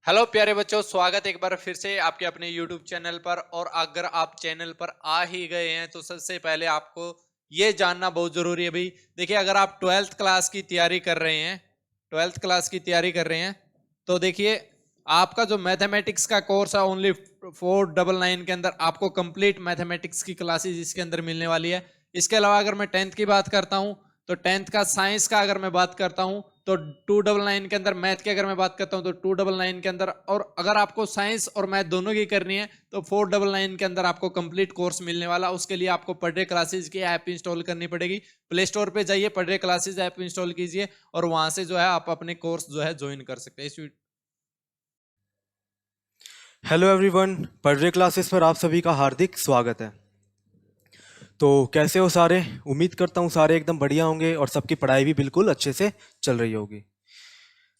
Hello प्यारे बच्चों, स्वागत है एक बार फिर से आपके अपने YouTube चैनल पर। और अगर आप चैनल पर आ ही गए हैं तो सबसे पहले आपको ये जानना बहुत जरूरी है भाई। देखिए, अगर आप 12th क्लास की तैयारी कर रहे हैं, 12th क्लास की तैयारी कर रहे हैं तो देखिए, आपका जो मैथमेटिक्स का कोर्स है ओनली 499 के अंदर आपको कंप्लीट मैथमेटिक्स की क्लासेस इसके अंदर मिलने वाली है। इसके अलावा अगर मैं 10th की बात करता हूं तो 10th का साइंस का अगर मैं बात करता हूं तो 299 के अंदर, मैथ की अगर मैं बात करता हूं तो 299 के अंदर, और अगर आपको साइंस और मैथ दोनों की करनी है तो 499 के अंदर आपको कंप्लीट कोर्स मिलने वाला। उसके लिए आपको पढ़े क्लासेस की ऐप इंस्टॉल करनी पड़ेगी। प्ले स्टोर पे जाइए, पढ़े क्लासेस ऐप इंस्टॉल कीजिए और वहां से जो है आप अपने कोर्स जो है ज्वाइन कर सकते हैं। हेलो एवरीवन, पढ़रे क्लासेस पर आप सभी का हार्दिक स्वागत है। तो कैसे हो सारे? उम्मीद करता हूँ सारे एकदम बढ़िया होंगे और सबकी पढ़ाई भी बिल्कुल अच्छे से चल रही होगी।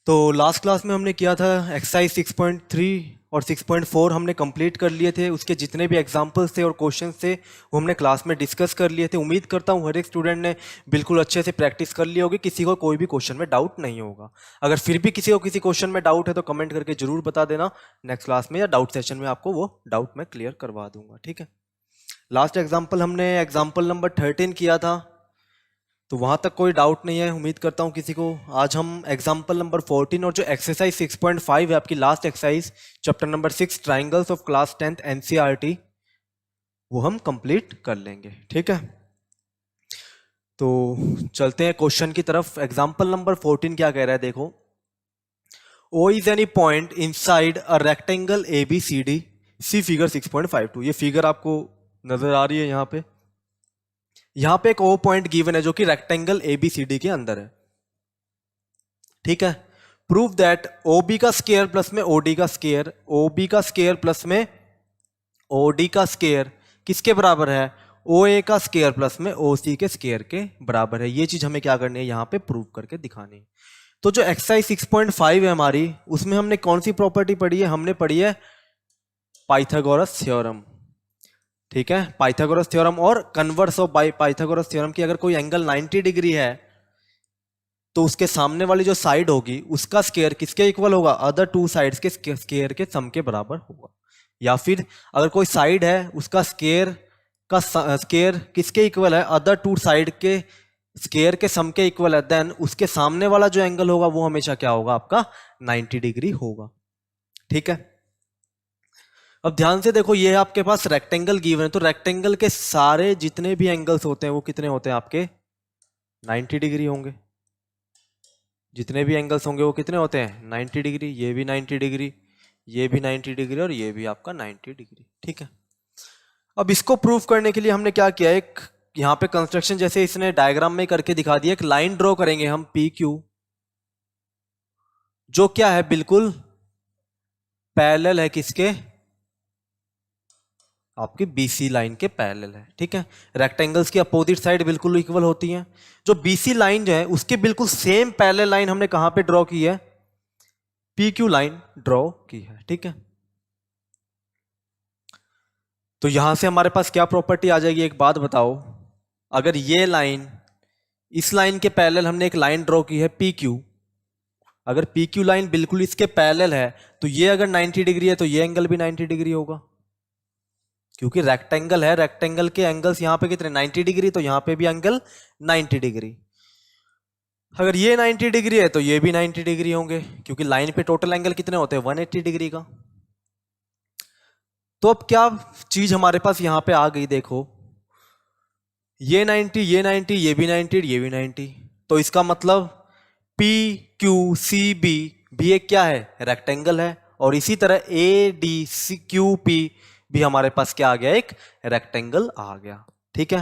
तो लास्ट क्लास में हमने किया था एक्सरसाइज 6.3 और 6.4 हमने कंप्लीट कर लिए थे। उसके जितने भी एग्जांपल्स थे और क्वेश्चंस थे वो हमने क्लास में डिस्कस कर लिए थे। उम्मीद करता हूँ हर एक स्टूडेंट ने बिल्कुल अच्छे से प्रैक्टिस कर ली होगी, किसी को कोई भी क्वेश्चन में डाउट नहीं होगा। अगर फिर भी किसी को किसी क्वेश्चन में डाउट है तो कमेंट करके जरूर बता देना, नेक्स्ट क्लास में या डाउट सेशन में आपको वो डाउट मैं क्लियर करवा दूंगा। ठीक है। लास्ट एग्जाम्पल हमने एग्जाम्पल नंबर 13 किया था, तो वहां तक कोई डाउट नहीं है उम्मीद करता हूं किसी को। आज हम एग्जाम्पल नंबर 14 और जो एक्सरसाइज 6.5 है आपकी last exercise chapter number 6 triangles of class 10th NCERT, वो हम कंप्लीट कर लेंगे। ठीक है, तो चलते हैं क्वेश्चन की तरफ। एग्जाम्पल नंबर 14 क्या कह रहा है, देखो। O is any point inside a rectangle ABCD, see figure 6.52। ये फिगर आपको नजर आ रही है यहाँ पे एक O पॉइंट गिवन है जो कि रेक्टेंगल ABCD के अंदर है। ठीक है। प्रूव दैट OB का स्केयर प्लस में OD का स्केयर, OB का स्केयर प्लस में OD का स्केयर किसके बराबर है? OA का स्केयर प्लस में OC के स्केयर के बराबर है। ये चीज हमें क्या करनी है, यहाँ पे प्रूव करके दिखानी है। तो जो एक्सरसाइज 6.5 है हमारी, उसमें हमने कौन सी प्रॉपर्टी पढ़ी है? हमने पढ़ी है पाइथागोरस थ्योरम। ठीक है, पाइथागोरस थ्योरम और कन्वर्स ऑफ पाइथागोरस थ्योरम की अगर कोई एंगल 90 डिग्री है तो उसके सामने वाली जो साइड होगी उसका स्केयर किसके इक्वल होगा? अदर टू साइड्स के स्केयर के सम के बराबर होगा। या फिर अगर कोई साइड है उसका स्केयर का स्केयर किसके इक्वल है? अदर टू साइड के स्केयर के सम के इक्वल है, देन उसके सामने वाला जो एंगल होगा वो हमेशा क्या होगा? आपका 90 डिग्री होगा। ठीक है। अब ध्यान से देखो, ये आपके पास रेक्टेंगल गिवन है, तो रेक्टेंगल के सारे जितने भी एंगल्स होते हैं वो कितने होते हैं? आपके 90 डिग्री होंगे। जितने भी एंगल्स होंगे वो कितने होते हैं? 90 डिग्री। ये भी 90 डिग्री, ये भी 90 डिग्री और ये भी आपका 90 डिग्री। ठीक है। अब इसको प्रूफ करने के लिए हमने क्या किया, एक यहाँ पे कंस्ट्रक्शन जैसे इसने डायग्राम में करके दिखा दिया। एक लाइन ड्रॉ करेंगे हम पी क्यू, जो क्या है बिल्कुल पैरेलल है किसके? आपकी बीसी लाइन के पैरेलल है। ठीक है। रेक्टेंगल्स की अपोजिट साइड बिल्कुल इक्वल होती हैं। जो बीसी लाइन जो है उसके बिल्कुल सेम पैरेलल लाइन हमने कहां पे ड्रॉ की है? पी क्यू लाइन ड्रॉ की है। ठीक है। तो यहां से हमारे पास क्या प्रॉपर्टी आ जाएगी, एक बात बताओ। अगर ये लाइन, इस लाइन के पैरेलल हमने एक लाइन ड्रॉ की है पी क्यू, अगर पी क्यू लाइन बिल्कुल इसके पैरेलल है तो ये अगर 90 डिग्री है तो ये एंगल भी 90 डिग्री होगा, क्योंकि रेक्टेंगल है। रेक्टेंगल के एंगल्स यहां पे कितने? 90 डिग्री, तो यहां पे भी एंगल 90 डिग्री। अगर ये 90 डिग्री है तो ये भी 90 डिग्री होंगे, क्योंकि लाइन पे टोटल एंगल कितने होते हैं? 180 डिग्री का। तो अब क्या चीज हमारे पास यहां पे आ गई, देखो। ये 90, ये 90, ये भी 90, ये भी 90, तो इसका मतलब पी क्यू सी बी भी एक क्या है? रेक्टेंगल है। और इसी तरह A D C Q P भी हमारे पास क्या आ गया? एक रेक्टेंगल आ गया। ठीक है।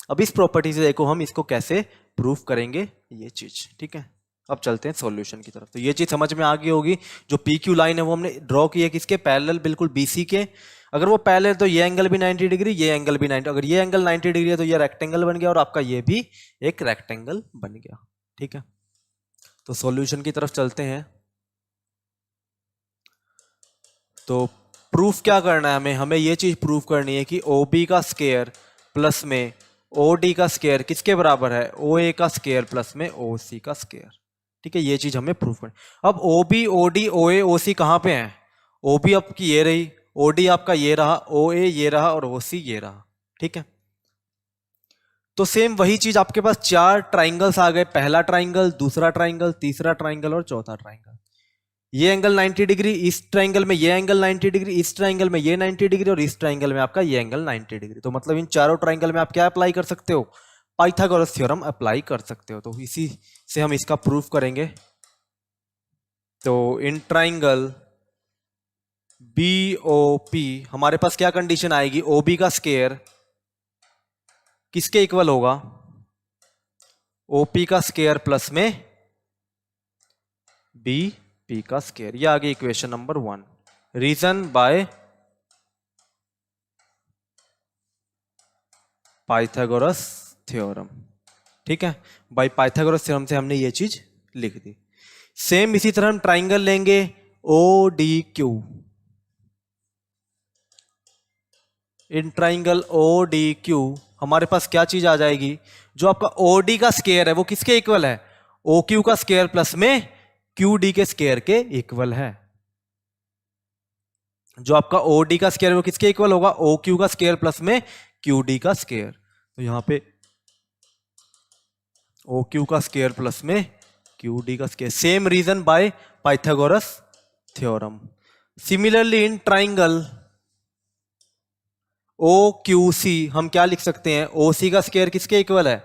अब इस प्रॉपर्टी से देखो हम इसको कैसे प्रूफ करेंगे ये चीज। ठीक है। अब चलते हैं सॉल्यूशन की तरफ। तो ये चीज समझ में आ गई होगी, जो पी क्यू लाइन है वो हमने ड्रॉ की है किसके? पैरेलल, बिल्कुल बीसी के। अगर वो पैरेलल तो ये एंगल भी 90 डिग्री, ये एंगल भी 90। अगर ये एंगल 90 डिग्री है तो ये रेक्टेंगल बन गया और आपका ये भी एक रेक्टेंगल बन गया। ठीक है। तो सॉल्यूशन की तरफ चलते हैं। तो प्रूफ क्या करना है हमें? हमें ये चीज प्रूफ करनी है कि OB का स्केयर प्लस में OD का स्केयर किसके बराबर है? OA का स्केयर प्लस में OC का स्केयर। ठीक है, ये चीज हमें प्रूव करनी। अब OB OD OA OC कहाँ पे हैं? OB आपकी ये रही, OD आपका ये रहा, OA ये रहा और OC ये रहा। ठीक है, तो सेम वही चीज आपके पास 4 ट्राइंगल्स आ गए, पहला ट्राइंगल, दूसरा ट्राइंगल, तीसरा ट्राइंगल और चौथा ट्राइंगल। ये एंगल 90 डिग्री, इस ट्राइंगल में ये एंगल 90 डिग्री, इस ट्राइंगल में ये 90 डिग्री और इस ट्राइंगल में आपका ये एंगल 90 डिग्री। तो मतलब इन चारों ट्राइंगल में आप क्या अप्लाई कर सकते हो? पाइथागोरस थ्योरम अप्लाई कर सकते हो। तो इसी से हम इसका प्रूफ करेंगे। तो इन ट्राइंगल BOP हमारे पास क्या कंडीशन आएगी? OB का स्क्वायर किसके इक्वल होगा? OP का स्क्वायर प्लस में BP का स्क्वायर। ये आ गई equation number 1। Reason by Pythagoras theorem. ठीक है, बाय पाइथागोरस थ्योरम से हमने ये चीज लिख दी। सेम इसी तरह हम ट्राइंगल लेंगे ODQ। इन ट्राइंगल ODQ हमारे पास क्या चीज आ जाएगी? जो आपका OD का स्क्वायर है वो किसके इक्वल है? OQ का स्क्वायर प्लस में QD के स्क्वायर के इक्वल है। जो आपका OD का स्क्वायर वो किसके इक्वल होगा? OQ का स्क्वायर प्लस में QD का स्क्वायर। तो यहां पे OQ का स्क्वायर प्लस में QD का square. Same reason by Pythagoras theorem. Similarly in triangle OQC हम क्या लिख सकते हैं? OC का स्क्वायर किसके इक्वल है?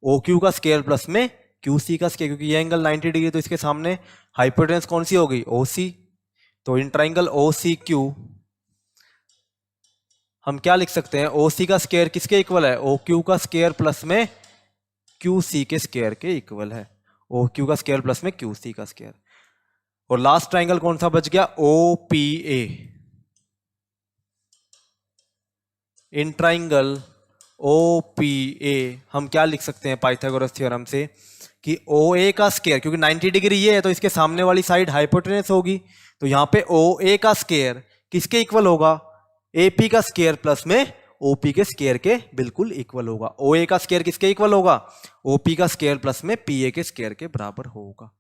OQ का स्क्वायर प्लस में QC का स्क्वायर, क्योंकि ये एंगल 90 डिग्री तो इसके सामने हाइपोटेनस कौन सी होगी? OC। तो इन ट्राइंगल OCQ हम क्या लिख सकते हैं? OC का स्क्वायर किसके इक्वल है? OQ का स्क्वायर प्लस में QC के स्क्वायर के इक्वल है। OQ का स्क्वायर प्लस में QC का स्क्वायर। और लास्ट ट्राइंगल कौन सा बच गया? OPA। इन ट्राइंगल OPA हम क्या लिख सकते हैं पाइथागोरस थ्योरम से? कि OA का स्क्वायर, क्योंकि 90 डिग्री ये है तो इसके सामने वाली साइड हाइपोटेनस होगी। तो यहां पे OA का स्क्वायर किसके इक्वल होगा? AP का स्क्वायर प्लस में OP के स्क्वायर के बिल्कुल इक्वल होगा। OA का स्क्वायर किसके इक्वल होगा? OP का स्क्वायर प्लस में PA के स्क्वायर के बराबर होगा।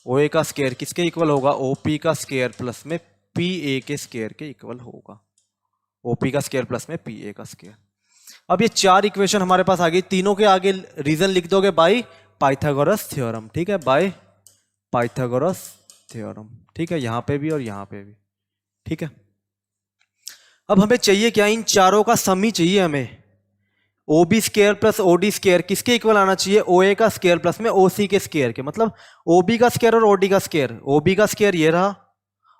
OA का स्क्वायर किसके इक्वल होगा? OP का स्क्वायर प्लस में PA के स्क्वायर के इक्वल होगा। OP का स्क्वायर प्लस में PA का स्क्वायर। अब ये 4 इक्वेशन हमारे पास आ गई। तीनों के आगे रीजन लिख दोगे बाय पाइथागोरस थ्योरम। ठीक है, बाय पाइथागोरस थ्योरम। ठीक है, यहां पे भी और यहां पे भी। ठीक है, अब हमें चाहिए क्या? इन चारों का सम ही चाहिए हमें। OB square plus OD square किसके इक्वल आना चाहिए? OA का स्क्वायर प्लस में OC के स्क्वायर के। मतलब OB का स्क्वायर और OD का स्क्वायर। OB का स्क्वायर ये रहा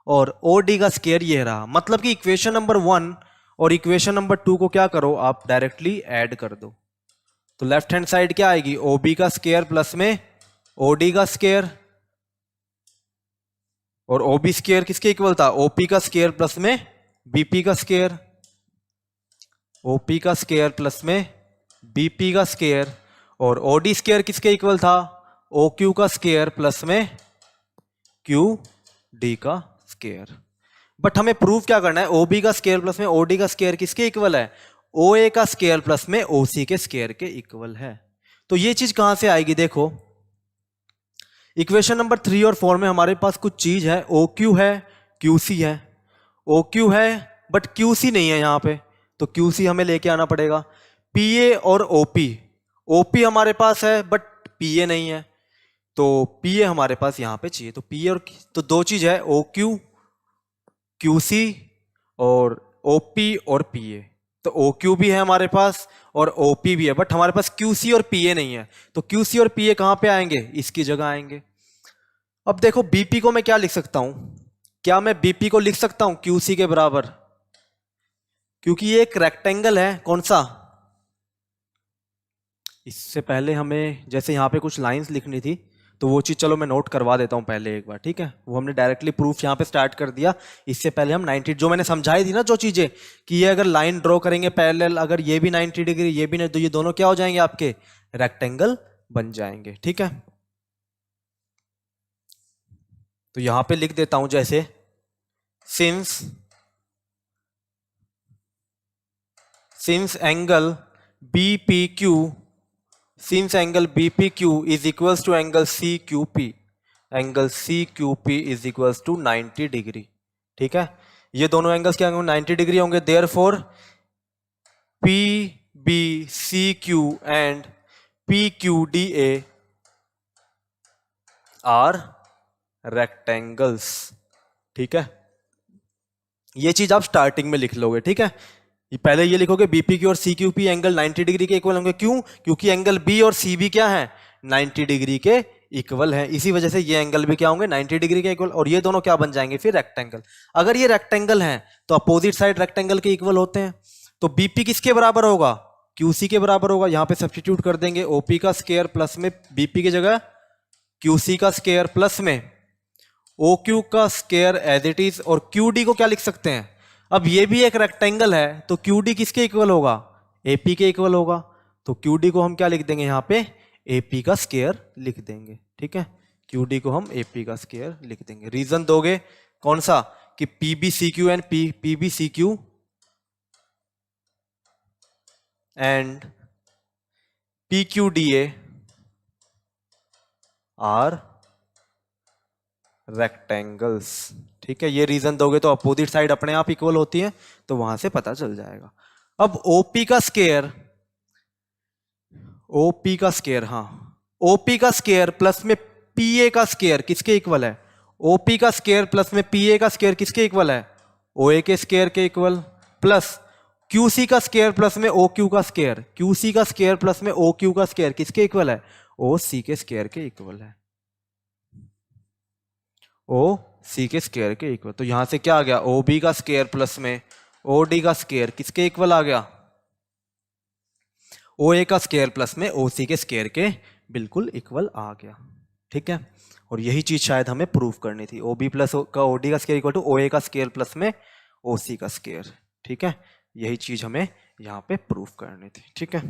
और OD का स्क्वायर ये रहा। मतलब कि इक्वेशन नंबर 1 और इक्वेशन नंबर 2 को क्या करो? आप डायरेक्टली ऐड कर दो। तो लेफ्ट हैंड साइड क्या आएगी? OB का स्क्वायर प्लस में OD का स्क्वायर। और OB स्क्वायर किसके इक्वल था? OP का स्क्वायर प्लस में BP का स्क्वायर। OP का स्क्वायर प्लस में BP का स्क्वायर। और OD स्क्वायर किसके इक्वल था? OQ का स्क्वायर प्लस में QD का स्क्वायर। बट हमें प्रूफ क्या करना है? OB का स्क्वायर प्लस में OD का स्क्वायर किसके इक्वल है? OA का स्क्वायर प्लस में OC के स्क्वायर के इक्वल है। तो ये चीज कहां से आएगी? देखो, इक्वेशन नंबर 3 और 4 में हमारे पास कुछ चीज है। OQ है, QC है। OQ है बट QC नहीं है यहां पे, तो QC हमें लेके आना पड़ेगा। PA और OP हमारे पास है बट PA नहीं है, तो PA हमारे पास यहां पे चाहिए। तो PA और तो दो चीज है, OQ QC और OP और PA। तो OQ भी है हमारे पास और OP भी है, बट हमारे पास QC और PA नहीं है। तो QC और PA कहां पे आएंगे? इसकी जगह आएंगे। अब देखो, BP को मैं क्या लिख सकता हूं? क्या मैं BP को लिख सकता हूं QC के बराबर? क्योंकि ये एक रेक्टेंगल है। कौन सा? इससे पहले हमें जैसे यहां पे कुछ लाइंस लिखनी थी, तो वो चीज चलो मैं नोट करवा देता हूं पहले एक बार। ठीक है, वो हमने डायरेक्टली प्रूफ यहां पे स्टार्ट कर दिया। इससे पहले हम 90 जो मैंने समझाई थी ना जो चीजें, कि ये अगर लाइन ड्रॉ करेंगे पैरेलल, अगर ये भी 90 डिग्री ये भी नहीं, तो ये दोनों क्या हो जाएंगे? आपके रेक्टेंगल बन जाएंगे। ठीक है, तो यहां पे लिख देता हूं जैसे since angle BPQ since angle BPQ is equals to angle CQP, angle CQP is equals to 90 degree. ठीक है, ये दोनों एंगल्स क्या होंगे? 90 डिग्री होंगे। Therefore PBCQ and PQDA are rectangles. ठीक है, ये चीज आप स्टार्टिंग में लिख लोगे। ठीक है, ये पहले ये लिखोगे BPQ और CQP एंगल 90 डिग्री के इक्वल होंगे। क्यों? क्योंकि एंगल B और CB क्या है? 90 डिग्री के इक्वल है। इसी वजह से ये एंगल भी क्या होंगे? 90 डिग्री के इक्वल। और ये दोनों क्या बन जाएंगे फिर? रेक्टेंगल। अगर ये रेक्टेंगल हैं तो अपोजिट साइड रेक्टेंगल के इक्वल होते हैं। तो BP किसके बराबर होगा? QC के बराबर होगा। यहां पे सब्स्टिट्यूट कर देंगे, OP का स्क्वायर प्लस में BP की जगह QC का स्क्वायर प्लस में OQ का स्क्वायर एज इट इज। और QD को क्या लिख सकते हैं? अब ये भी एक रेक्टेंगल है तो QD किसके इक्वल होगा? AP के इक्वल होगा। तो QD को हम क्या लिख देंगे? यहां पे AP का स्क्वायर लिख देंगे। ठीक है, QD को हम AP का स्क्वायर लिख देंगे। रीजन दोगे कौन सा? कि PBCQ and PBCQ and PQDA are rectangles. ठीक है, ये रीजन दोगे तो अपोजिट साइड अपने आप इक्वल होती है, तो वहां से पता चल जाएगा। अब OP का स्क्वायर, OP का स्क्वायर, हाँ, OP का स्क्वायर प्लस में PA का स्क्वायर किसके इक्वल है? OP का स्क्वायर प्लस में PA का स्क्वायर किसके इक्वल है? OA के स्क्वायर के इक्वल। प्लस QC का स्क्वायर प्लस में OQ का स्क्वायर, QC का स्क्वायर प्लस में OQ का स्क्वायर किसके इक्वल है? OC के स्क्वायर के इक्वल है। OC के स्क्वायर के इक्वल। तो यहां से क्या आ गया? OB का स्क्वायर प्लस में OD का स्क्वायर किसके इक्वल आ गया? OA का स्क्वायर प्लस में OC के स्क्वायर के बिल्कुल इक्वल आ गया। ठीक है, और यही चीज शायद हमें प्रूव करनी थी। OB प्लस का OD का स्क्वायर इक्वल टू OA का स्क्वायर प्लस में OC का स्क्वायर। ठीक है, यही चीज हमें यहाँ पे प्रूव करनी थी। ठीक है,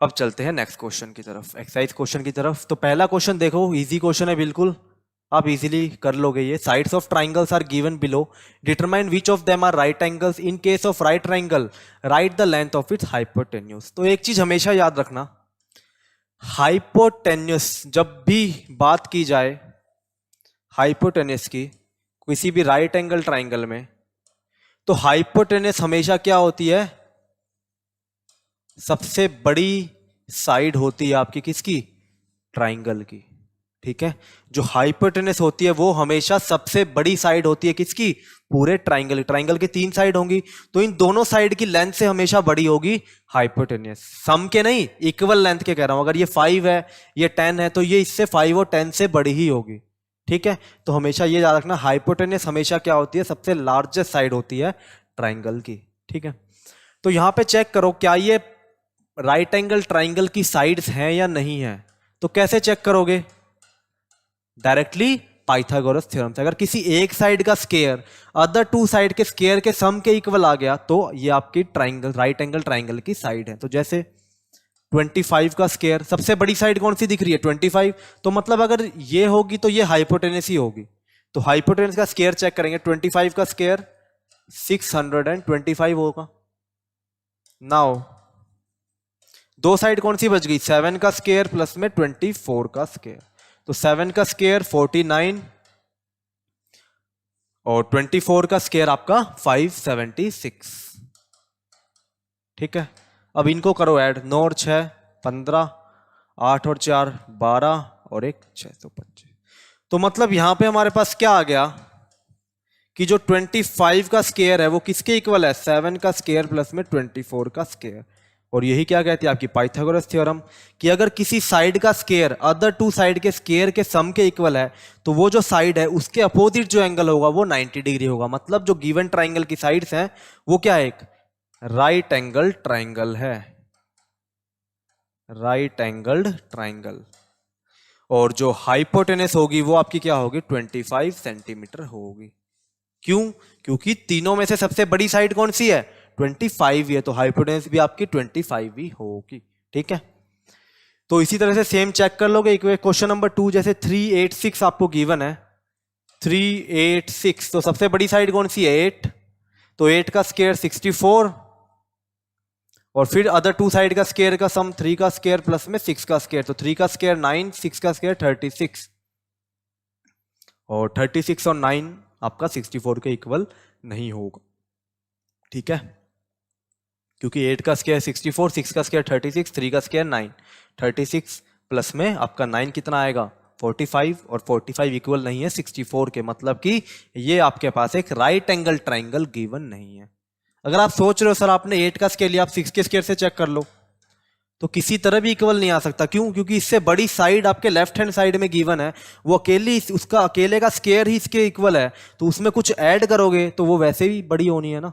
अब चलते हैं नेक्स्ट क्वेश्चन की तरफ, एक्सरसाइज क्वेश्चन की तरफ। तो पहला क्वेश्चन देखो, इजी क्वेश्चन है बिल्कुल, आप इजीली कर लोगे ये। Sides of triangles are given below, determine which of them are right angles. In case of right triangle write the length of its hypotenuse. तो एक चीज हमेशा याद रखना, हाइपोटेन्यूस जब भी बात की जाए हाइपोटेन्यूस की किसी भी राइट एंगल ट्राइंगल में, तो हाइपोटेन्यूस हमेशा क्या होती है? सबसे बड़ी साइड होती है आपकी किसकी? ट्राइंगल की। ठीक है, जो हाइपोटेन्यूस होती है वो हमेशा सबसे बड़ी साइड होती है किसकी? पूरे ट्राइंगल। ट्राइंगल की 3 साइड होंगी, तो इन दोनों साइड की लेंथ से हमेशा बड़ी होगी हाइपोटेन्यूस। सम के नहीं, इक्वल लेंथ के कह रहा हूं। अगर ये 5 है, ये 10 है, तो ये इससे 5 और 10 से बड़ी ही होगी। ठीक है, तो हमेशा ये याद रखना, हाइपोटेन्यूस हमेशा क्या होती है? सबसे लार्जेस्ट साइड होती है ट्राइंगल की। ठीक है, तो यहां पे चेक करो क्या ये राइट एंगल ट्राइंगल की साइड्स हैं या नहीं है। तो कैसे चेक करोगे? डायरेक्टली पाइथागोरस थ्योरम से। अगर किसी एक साइड का स्क्वायर अदर 2 साइड के स्क्वायर के सम के इक्वल आ गया, तो ये आपकी ट्राइंगल राइट एंगल ट्राइंगल की साइड है। तो जैसे 25 का स्क्वायर, सबसे बड़ी साइड कौन सी दिख रही है? 25। तो मतलब अगर ये होगी तो ये हाइपोटेन्यूस ही होगी। तो हाइपोटेन्यूस का स्क्वायर चेक करेंगे, 25 का स्क्वायर 625 होगा। नाउ 2 साइड कौन सी बच गई? 7 का स्क्वायर प्लस में 24 का स्क्वायर। तो 7 का स्क्वायर 49 और 24 का स्क्वायर आपका 576। ठीक है, अब इनको करो ऐड, 9 और 6 15, 8 और 4 12 और 1 6 तो 25। तो मतलब यहां पे हमारे पास क्या आ गया कि जो 25 का स्क्वायर है वो किसके इक्वल है? 7 का स्क्वायर प्लस में 24 का स्क्वायर। और यही क्या कहती है आपकी पाइथागोरस थ्योरम, कि अगर किसी साइड का स्क्वायर अदर 2 साइड के स्क्वायर के सम के इक्वल है, तो वो जो साइड है उसके अपोजिट जो एंगल होगा वो 90 डिग्री होगा। मतलब जो गिवन ट्राइंगल की साइड्स हैं वो क्या है? एक राइट एंगल ट्राइंगल है, राइट एंगल्ड ट्राइंगल। और जो हाइपोटेनस होगी वो आपकी क्या होगी? 25 सेंटीमीटर होगी। क्यों? क्योंकि तीनों में से सबसे बड़ी साइड कौन सी है? 25 है, तो हाइपोटेनस भी आपकी 25 ही होगी। ठीक है, तो इसी तरह से सेम चेक कर लोगे क्वेश्चन नंबर 2। जैसे 386 आपको गिवन है, 386, तो सबसे बड़ी साइड कौन सी है? 8। तो 8 का स्क्वायर 64 और फिर अदर टू साइड का स्क्वायर का सम 3 का स्क्वायर प्लस में 6 का स्क्वायर, तो 3 का स्क्वायर 9, 6 का स्क्वायर 36, और 36 और 9 आपका 64 के इक्वल नहीं होगा, ठीक है, क्योंकि 8 का स्क्वायर 64, 6 का स्क्वायर 36, 3 का स्क्वायर 9, 36 प्लस में आपका 9 कितना आएगा 45, और 45 इक्वल नहीं है 64 के, मतलब कि ये आपके पास एक राइट एंगल ट्राइंगल गिवन नहीं है। अगर आप सोच रहे हो सर आपने 8 का स्क्वायर लिया, आप 6 के स्क्वायर से चेक कर लो, तो किसी तरह भी इक्वल नहीं आ सकता। क्यों? क्योंकि इससे बड़ी साइड आपके लेफ्ट हैंड साइड में गिवन है, वो अकेली उसका अकेले का स्क्वायर ही इसके इक्वल है, तो उसमें कुछ ऐड करोगे तो वो वैसे भी बड़ी होनी है ना।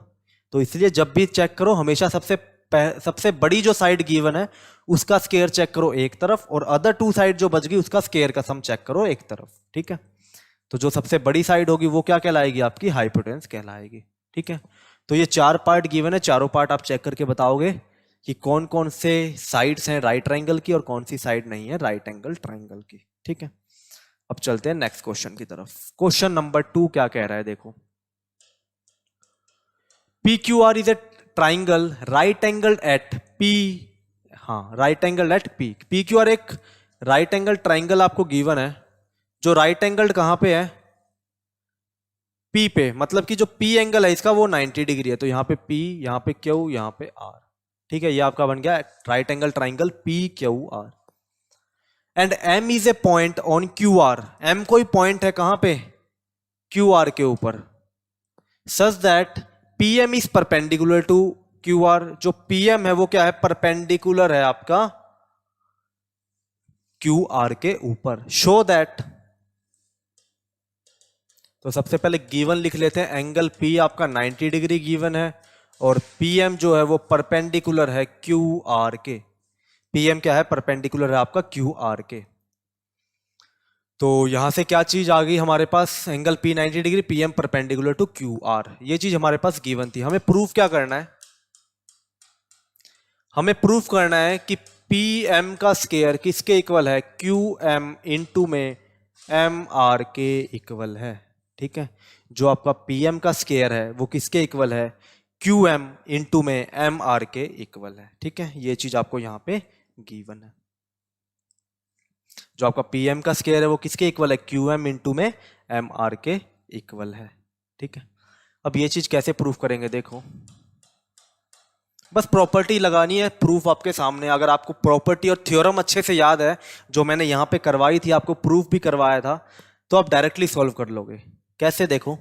तो इसलिए जब भी चेक करो हमेशा सबसे बड़ी जो साइड गिवन है उसका स्क्वायर चेक करो एक तरफ, और अदर टू साइड जो बच गई उसका स्क्वायर का सम चेक करो एक तरफ, ठीक है। तो जो सबसे बड़ी साइड होगी वो क्या कहलाएगी, आपकी हाइपोटेन्यूस कहलाएगी, ठीक है। तो ये 4 पार्ट गिवन है, चारों पार्ट आप चेक करके बताओगे कि कौन कौन से साइड्स हैं राइट ट्राइंगल की और कौन सी साइड नहीं है राइट एंगल ट्राइंगल की, ठीक है। अब चलते हैं नेक्स्ट क्वेश्चन की तरफ। क्वेश्चन नंबर 2 क्या कह रहा है, देखो, PQR is a triangle right angle at P, हाँ right angle at P। PQR एक राइट एंगल ट्राइंगल आपको गिवन है, जो राइट एंगल कहां पे है, P पे, मतलब कि जो P एंगल है इसका वो 90 डिग्री है, तो यहां पे P, यहां पे Q, यहां पे R, ठीक है। ये आपका बन गया right angle triangle PQR। And M is a point on QR, M कोई पॉइंट है कहां पे, QR के ऊपर, such that PM is perpendicular to QR। जो PM है वो क्या है, परपेंडिकुलर है आपका QR के ऊपर। शो दैट, तो सबसे पहले गिवन लिख लेते हैं, एंगल P आपका 90 डिग्री गिवन है, और PM जो है वो परपेंडिकुलर है QR के। PM क्या है, परपेंडिकुलर है आपका QR के। तो यहां से क्या चीज आ गई हमारे पास, angle P 90 degree, PM perpendicular to QR, ये चीज हमारे पास गिवन थी। हमें प्रूफ क्या करना है, हमें प्रूफ करना है कि PM का स्क्वायर किसके इक्वल है, QM इंटू में MR के इक्वल है, ठीक है। जो आपका PM का स्क्वायर है वो किसके इक्वल है, QM इंटू में MR के इक्वल है, ठीक है। ये चीज आपको यहां पे गिवन है। जो आपका PM का स्क्वायर है वो किसके इक्वल है, QM इंटू में MR के इक्वल है, ठीक है। अब ये चीज कैसे प्रूफ करेंगे, देखो, बस प्रॉपर्टी लगानी है, प्रूफ आपके सामने। अगर आपको प्रॉपर्टी और थ्योरम अच्छे से याद है जो मैंने यहां पे करवाई थी, आपको प्रूफ भी करवाया था, तो आप डायरेक्टली सॉल्व कर लोगे। कैसे, देखो,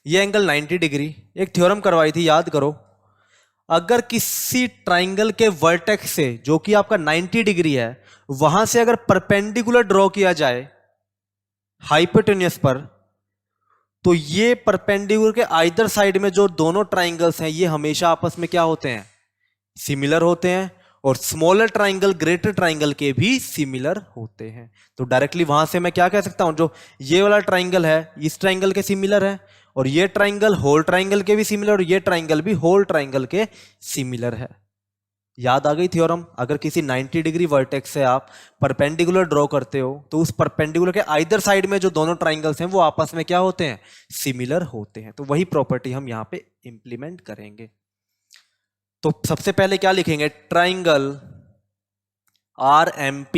ये एंगल 90 डिग्री, एक थ्योरम करवाई थी, याद करो। अगर किसी ट्राइंगल के वर्टेक्स से जो कि आपका 90 डिग्री है, वहां से अगर परपेंडिकुलर ड्रॉ किया जाए हाइपोटेन्यूस पर, तो ये परपेंडिकुलर के आइदर साइड में जो दोनों ट्राइंगल्स हैं ये हमेशा आपस में क्या होते हैं, सिमिलर होते हैं, और स्मॉलर ट्राइंगल ग्रेटर ट्राइंगल के भी सिमिलर होते हैं। तो डायरेक्टली वहां से मैं क्या कह सकता हूं, जो ये वाला ट्राइंगल है इस ट्राइंगल के सिमिलर है, और ये ट्राइंगल होल ट्राइंगल के भी सिमिलर, और ये ट्राइंगल भी होल ट्राइंगल के सिमिलर है। याद आ गई थ्योरम। अगर किसी 90 डिग्री वर्टेक्स से आप परपेंडिकुलर ड्रॉ करते हो, तो उस परपेंडिकुलर के आइदर साइड में जो दोनों ट्राइंगल्स हैं वो आपस में क्या होते हैं, सिमिलर होते हैं। तो वही प्रॉपर्टी हम यहां पे इंप्लीमेंट करेंगे। तो सबसे पहले क्या लिखेंगे, triangle RMP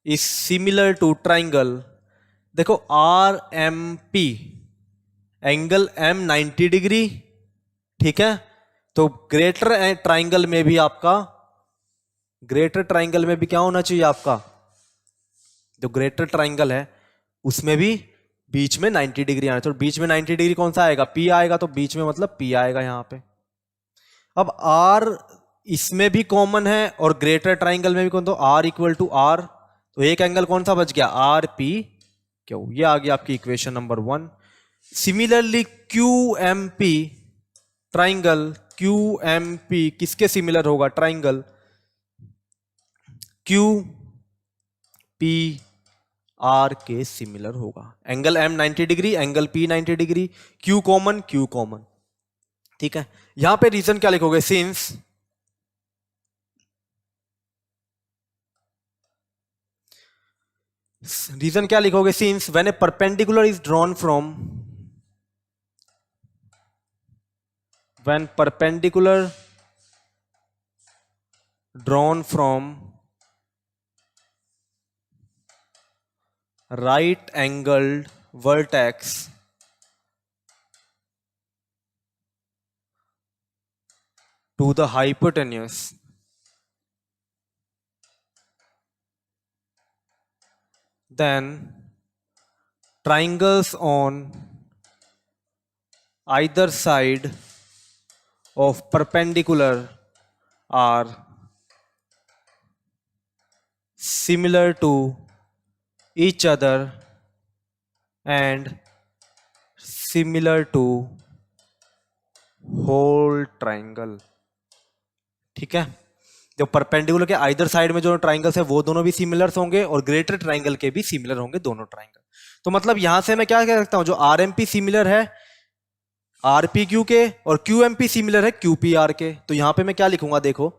is similar to triangle, देखो RMP एंगल M 90 डिग्री, ठीक है। तो ग्रेटर ट्राइंगल में भी आपका, ग्रेटर ट्राइंगल में भी क्या होना चाहिए आपका, जो ग्रेटर ट्राइंगल है उसमें भी बीच में 90 डिग्री आना। तो बीच में 90 डिग्री कौन सा आएगा, P आएगा, तो बीच में मतलब P आएगा यहां पे। अब R इसमें भी कॉमन है और ग्रेटर ट्राइंगल में भी कौन, तो R इक्वल टू R, तो एक एंगल कौन सा बच गया, RP क्यों, ये आ गया आपकी equation number 1। Similarly QMP triangle, QMP किसके सिमिलर होगा, ट्राइंगल QPR के सिमिलर होगा। Angle M 90 degree, angle P 90 degree, Q common, Q common, ठीक है। यहां पे रीजन क्या लिखोगे, सिंस रीजन क्या लिखोगे, since when A perpendicular is drawn from, when perpendicular drawn from right angled vertex to the hypotenuse, then triangles on either side of perpendicular are similar to each other and similar to whole triangle. ठीक है, जो perpendicular के either side में जो triangles है वो दोनों भी सिमिलर होंगे और ग्रेटर ट्राइंगल के भी सिमिलर होंगे दोनों ट्राइंगल। तो मतलब यहां से मैं क्या कह सकता हूं, जो आरएमपी सिमिलर है आरपीक्यू के और क्यूएमपी सिमिलर है क्यूपीआर के। तो यहां पे मैं क्या लिखूंगा, देखो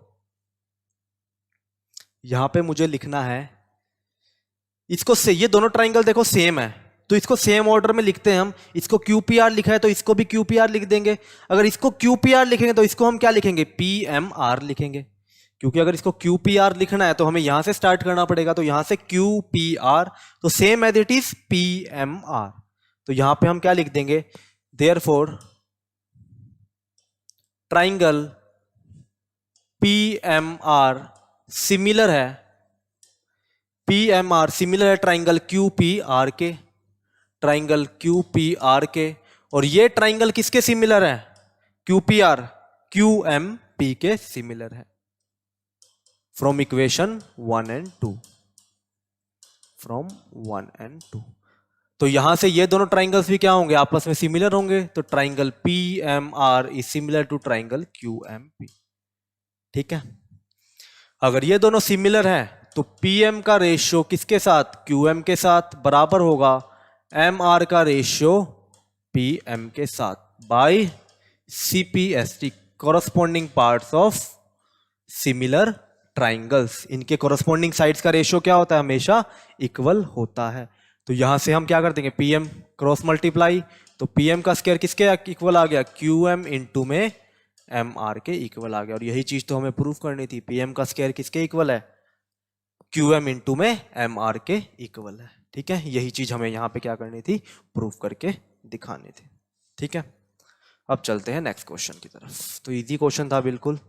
यहां पे मुझे लिखना है इसको से, ये दोनों ट्राइंगल देखो सेम है तो इसको सेम ऑर्डर में लिखते हैं हम। इसको क्यूपीआर लिखा है तो इसको भी क्यूपीआर लिख देंगे। अगर इसको क्यूपीआर लिखेंगे तो इसको हम क्या लिखेंगे, पीएमआर लिखेंगे, क्योंकि अगर इसको क्यूपीआर लिखना है तो हमें यहां से स्टार्ट करना पड़ेगा। तो यहां से क्यूपीआर तो same as it is PMR. तो यहां पे हम क्या लिख देंगे, देयरफॉर ट्राइंगल पीएमआर सिमिलर है, पीएमआर सिमिलर है ट्राइंगल क्यूपीआर के, ट्राइंगल क्यूपीआर के। और ये ट्राइंगल किसके सिमिलर है, क्यूपीआर क्यूएमपी के सिमिलर है। From equation 1 and 2, from 1 and 2। तो यहां से ये दोनों ट्राइंगल्स भी क्या होंगे, आपस में सिमिलर होंगे। तो triangle PMR is similar to triangle QMP. ठीक है, अगर ये दोनों सिमिलर हैं तो पीएम का रेशियो किसके साथ, क्यूएम के साथ, बराबर होगा एमआर का रेशियो पीएम के साथ by CPST, corresponding parts of similar triangles. इनके कॉरस्पॉन्डिंग साइड्स का रेशियो क्या होता है, हमेशा इक्वल होता है। तो यहां से हम क्या कर देंगे, पीएम क्रॉस मल्टीप्लाई, तो पीएम का स्क्वायर किसके इक्वल आ गया, क्यूएम इंटू में एमआर के इक्वल आ गया। और यही चीज तो हमें प्रूफ करनी थी, पीएम का स्क्वायर किसके इक्वल है, क्यूएम इंटू में एमआर के इक्वल है। ठीक है, यही चीज हमें यहां पे क्या करनी थी, प्रूफ करके दिखानी थी। ठीक है, अब चलते हैं नेक्स्ट क्वेश्चन की तरफ। तो इजी क्वेश्चन था बिल्कुल।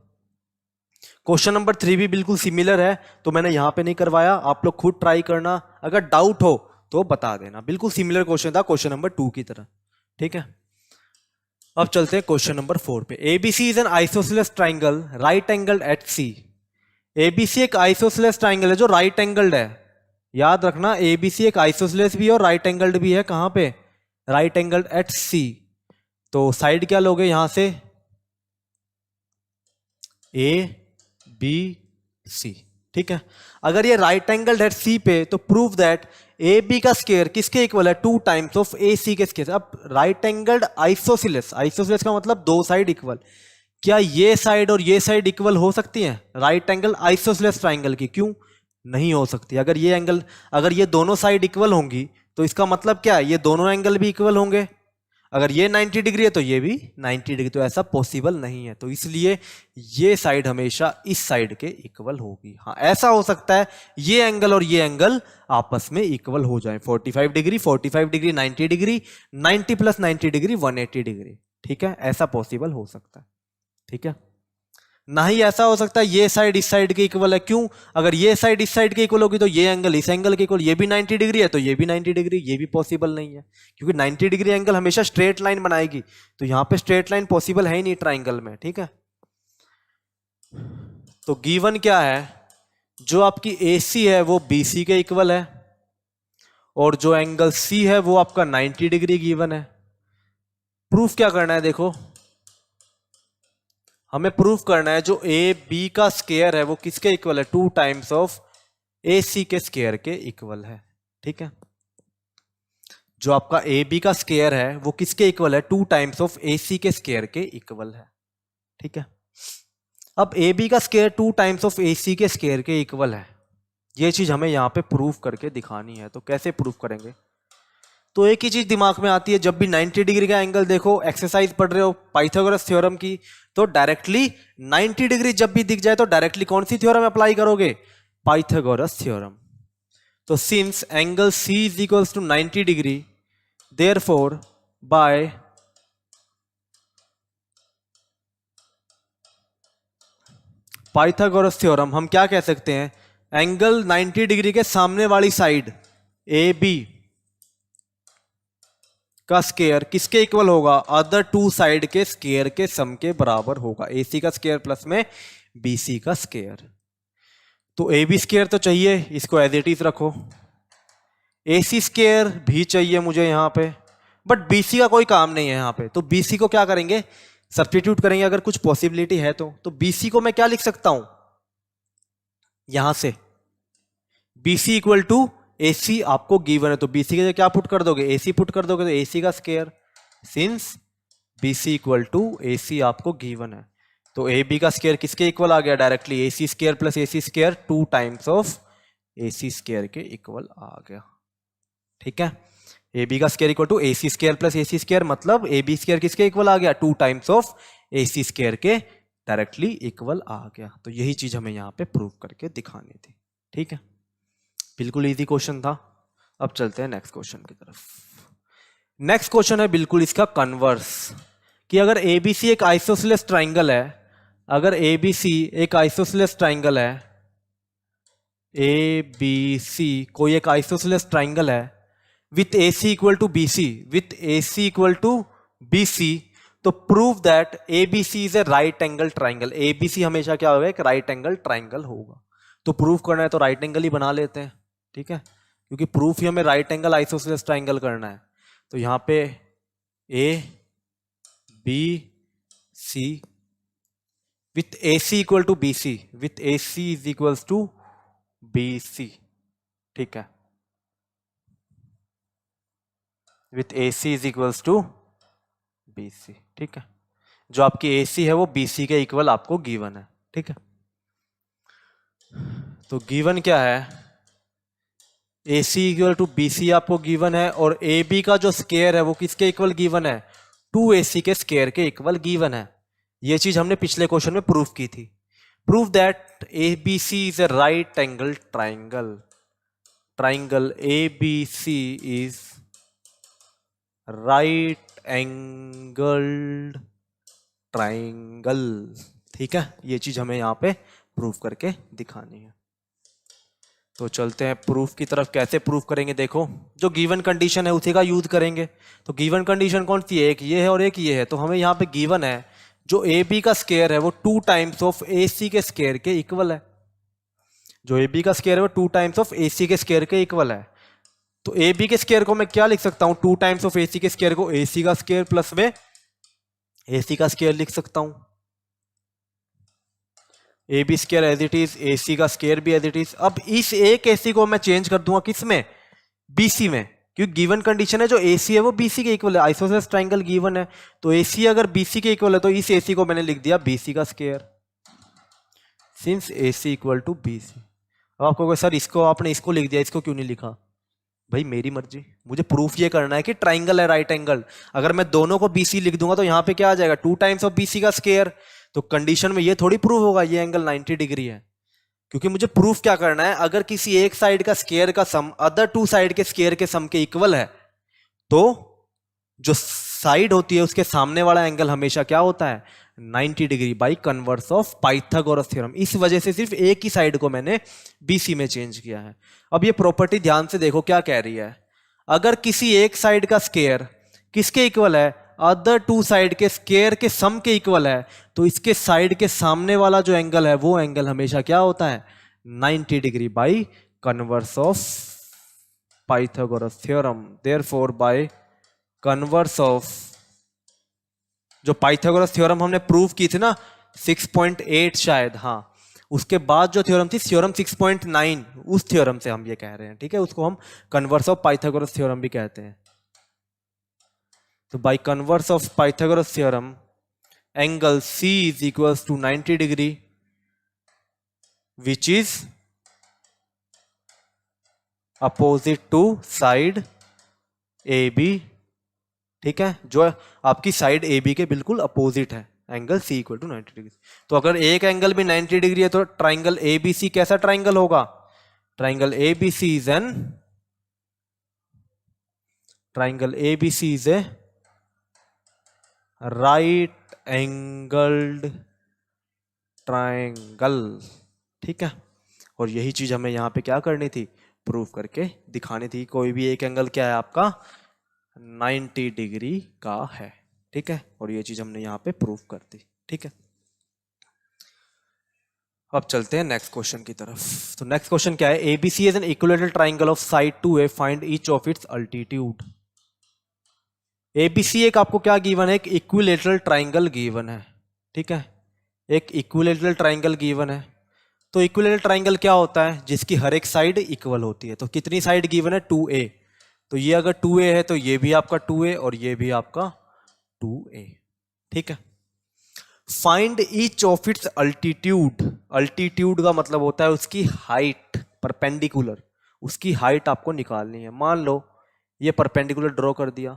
क्वेश्चन नंबर 3 भी बिल्कुल सिमिलर है तो मैंने यहां पे नहीं करवाया, आप लोग खुद ट्राई करना, अगर डाउट हो तो बता देना। बिल्कुल सिमिलर क्वेश्चन था क्वेश्चन नंबर 2 की तरह। ठीक है, अब चलते हैं क्वेश्चन नंबर 4 पे। ABC is an isosceles triangle right angled at C. ABC एक आइसोसेलेस ट्राइंगल है जो राइट एंगल्ड है। याद रखना, एबीसी एक आइसोसेलेस भी है और राइट एंगल्ड भी है। कहां पे, राइट एंगल्ड एट सी। तो साइड क्या लोगे यहां से, ए बी सी। ठीक है, अगर ये राइट एंगल्ड एट सी पे तो प्रूव दैट ए बी का स्क्वायर किसके इक्वल है, 2 टाइम्स ऑफ ए सी के स्क्वायर। अब राइट एंगल्ड आइसोसेलेस, आइसोसेलेस का मतलब दो साइड इक्वल, क्या ये साइड और ये साइड इक्वल हो सकती हैं राइट एंगल आइसोसेलेस ट्राइंगल की, क्यों नहीं हो सकती। अगर ये एंगल, अगर ये दोनों साइड इक्वल होंगी तो इसका मतलब क्या है, ये दोनों एंगल भी इक्वल होंगे। अगर ये 90 डिग्री है तो ये भी 90 डिग्री, तो ऐसा पॉसिबल नहीं है। तो इसलिए ये साइड हमेशा इस साइड के इक्वल होगी। हाँ, ऐसा हो सकता है ये एंगल और ये एंगल आपस में इक्वल हो जाए, 45 degree 45 degree 90 degree, 90 plus 90 degree 180 degree. ठीक है, ऐसा पॉसिबल हो सकता है। ठीक है, ना ही ऐसा हो सकता है ये साइड इस साइड के इक्वल है, क्यों, अगर ये साइड इस साइड के इक्वल होगी तो ये एंगल इस एंगल के इक्वल, ये भी 90 डिग्री है तो ये भी 90 डिग्री, ये भी पॉसिबल नहीं है, क्योंकि 90 डिग्री एंगल हमेशा स्ट्रेट लाइन बनाएगी। तो यहां पे स्ट्रेट लाइन पॉसिबल है ही नहीं ट्राइंगल में। ठीक है, तो गिवन क्या है, जो आपकी AC है वो BC के इक्वल है और जो एंगल C है वो आपका 90 डिग्री गिवन है। प्रूफ क्या करना है, देखो हमें प्रूफ करना है जो ए बी का स्क्वायर है वो किसके इक्वल है, 2 टाइम्स ऑफ AC के स्क्वायर के इक्वल है। ठीक है, जो आपका ए बी का स्क्वायर है वो किसके इक्वल है, 2 टाइम्स ऑफ AC के स्क्वायर के इक्वल है। ठीक है, अब ए बी का स्क्वायर 2 टाइम्स ऑफ AC के स्क्वायर के इक्वल है, ये चीज हमें यहां पे प्रूफ करके दिखानी है। तो कैसे प्रूफ करेंगे, तो एक ही चीज दिमाग में आती है, जब भी 90 डिग्री का एंगल देखो, एक्सरसाइज पढ़ रहे हो पाइथागोरस थ्योरम की, तो डायरेक्टली 90 डिग्री जब भी दिख जाए तो डायरेक्टली कौन सी थ्योरम अप्लाई करोगे? Pythagoras theorem. तो since angle C is equals to 90 degree, therefore by Pythagoras theorem हम क्या कह सकते हैं? एंगल 90 डिग्री के सामने वाली साइड AB का स्केयर किसके इक्वल होगा? अदर टू साइड के स्केयर के सम के बराबर होगा। AC का स्केयर प्लस में BC का स्केयर। तो AB स्केयर तो चाहिए, इसको एज इट इज रखो। AC स्केयर भी चाहिए मुझे यहां पे, बट BC का कोई काम नहीं है यहां पे। तो BC को क्या करेंगे? सब्स्टिट्यूट करेंगे अगर कुछ पॉसिबिलिटी है तो BC को मैं क्या लिख सकता हूं यहां से? BC इक्वल टू AC आपको गिवन है, तो BC के लिए क्या पुट कर दोगे? AC पुट कर दोगे, तो AC का square. Since BC equal to AC आपको गिवन है, तो AB का स्केयर किसके इक्वल आ गया? Directly AC square plus AC square 2 times of AC square के इक्वल आ गया। ठीक है, AB का square equal to AC square plus AC square, मतलब AB स्केयर किसके इक्वल आ गया? 2 टाइम्स ऑफ AC स्केयर के डायरेक्टली इक्वल आ गया। तो यही चीज हमें यहाँ पे प्रूव करके दिखानी थी। ठीक है, बिल्कुल इजी क्वेश्चन था। अब चलते हैं नेक्स्ट क्वेश्चन की तरफ। नेक्स्ट क्वेश्चन है बिल्कुल इसका कन्वर्स, कि अगर ABC एक आइसोसेलेस ट्राइंगल है, अगर ABC एक आइसोसेलेस ट्राइंगल है, ABC कोई एक आइसोसेलेस ट्राइंगल है with AC equal to BC, with AC equal to BC, तो prove that ABC is a right angle triangle. ABC हमेशा क्या होगा? एक राइट एंगल ट्राइंगल होगा। तो प्रूव करना है तो राइट एंगल ही बना लेते हैं। ठीक है, क्योंकि प्रूफ ही हमें राइट एंगल आइसोसेलेस ट्राइंगल करना है। तो यहां पे ABC with AC equal to BC, with AC is equals to BC। ठीक है, with AC is equals to BC। ठीक है, जो आपकी AC है वो BC के इक्वल आपको गिवन है। ठीक है, तो गिवन क्या है? AC इक्वल टू BC आपको गिवन है, और AB का जो स्केयर है वो किसके इक्वल गिवन है? 2AC के स्केयर के इक्वल गिवन है। ये चीज हमने पिछले क्वेश्चन में प्रूफ की थी। Proof that ABC is a right angle triangle, triangle ABC is right angled triangle. ठीक है, ये चीज हमें यहां पे प्रूफ करके दिखानी है। तो चलते हैं प्रूफ की तरफ। कैसे प्रूफ करेंगे? देखो, जो गिवन कंडीशन है उसी का यूज करेंगे। तो गिवन कंडीशन कौन सी है? एक ये है और एक ये है। तो हमें यहाँ पे गिवन है जो AB का स्केयर है वो 2 टाइम्स ऑफ AC के स्केयर के इक्वल है। जो AB का स्केयर है वो 2 टाइम्स ऑफ AC के स्केयर के इक्वल है। तो AB के स्केयर को मैं क्या लिख सकता हूं? 2 टाइम्स ऑफ AC के स्केयर को AC का स्केयर प्लस में AC का स्केयर लिख सकता हूं। AB square as it is, AC का स्केयर भी एज इट इज। अब इस एक AC को मैं चेंज कर दूंगा किस में? BC में, क्योंकि गिवन कंडीशन है जो AC है वो BC के इक्वल है। आइसोसेलेस ट्राइंगल गिवन है, तो AC अगर BC के इक्वल है तो इस AC को मैंने लिख दिया BC का square, since AC equal to BC। अब आपको कहोगे सर इसको आपने इसको लिख दिया, इसको क्यों नहीं लिखा? भाई मेरी मर्जी, मुझे प्रूफ ये करना है कि ट्राइंगल है राइट एंगल। अगर मैं दोनों को BC लिख दूंगा तो यहाँ पे क्या आ जाएगा? 2 टाइम्स ऑफ BC का स्केयर। तो कंडीशन में ये थोड़ी प्रूफ होगा ये एंगल 90 डिग्री है, क्योंकि मुझे प्रूफ क्या करना है? अगर किसी एक साइड का स्केयर का सम अदर टू साइड के स्केयर के सम के इक्वल है, तो जो साइड होती है उसके सामने वाला एंगल हमेशा क्या होता है? 90 degree by converse of Pythagoras theorem. इस वजह से सिर्फ एक ही साइड को मैंने BC में चेंज किया है। अब ये प्रॉपर्टी ध्यान से देखो क्या कह रही है। अगर किसी एक साइड का स्केयर किसके इक्वल है? अदर टू साइड के स्केयर के सम के इक्वल है, तो इसके साइड के सामने वाला जो एंगल है वो एंगल हमेशा क्या होता है? 90 degree by converse of Pythagoras theorem. Therefore by converse of, जो पाइथागोरस थ्योरम हमने प्रूव की थी ना 6.8 शायद, हाँ, उसके बाद जो थ्योरम थी थ्योरम 6.9, उस थ्योरम से हम ये कह रहे हैं। ठीक है, उसको हम कन्वर्स ऑफ पाइथागोरस थ्योरम भी कहते हैं। तो by converse of Pythagoras theorem angle C is equals to 90 degree which is opposite to side A B, ठीक है, जो आपकी साइड ए बी के बिल्कुल अपोजिट है, angle C equal to 90 degree. तो अगर एक एंगल भी 90 डिग्री है तो ट्राइंगल ए बी सी कैसा ट्राइंगल होगा? Triangle A B C is an triangle A B C is a right angled triangle, ठीक है। और यही चीज हमें यहाँ पे क्या करनी थी? प्रूव करके दिखानी थी। कोई भी एक एंगल क्या है आपका? 90 डिग्री का है, ठीक है। और ये चीज हमने यहाँ पे प्रूव कर दी, ठीक है। अब चलते हैं नेक्स्ट क्वेश्चन की तरफ। तो नेक्स्ट क्वेश्चन क्या है? ABC is an equilateral triangle of side 2A, find each of its altitude. ABC एक आपको क्या गिवन है? एक इक्विलेटरल ट्राइंगल गिवन है, ठीक है। एक इक्विलेटरल ट्राइंगल गिवन है। तो इक्विलेटरल ट्राइंगल क्या होता है? जिसकी हर एक साइड इक्वल होती है। तो कितनी साइड गिवन है? 2A। तो ये अगर 2A है तो ये भी आपका 2A और ये भी आपका 2A, ठीक है। Find each of its altitude. Altitude का मतलब होता है उसकी हाइट, परपेंडिकुलर, उसकी हाइट आपको निकालनी है। मान लो ये परपेंडिकुलर ड्रॉ कर दिया,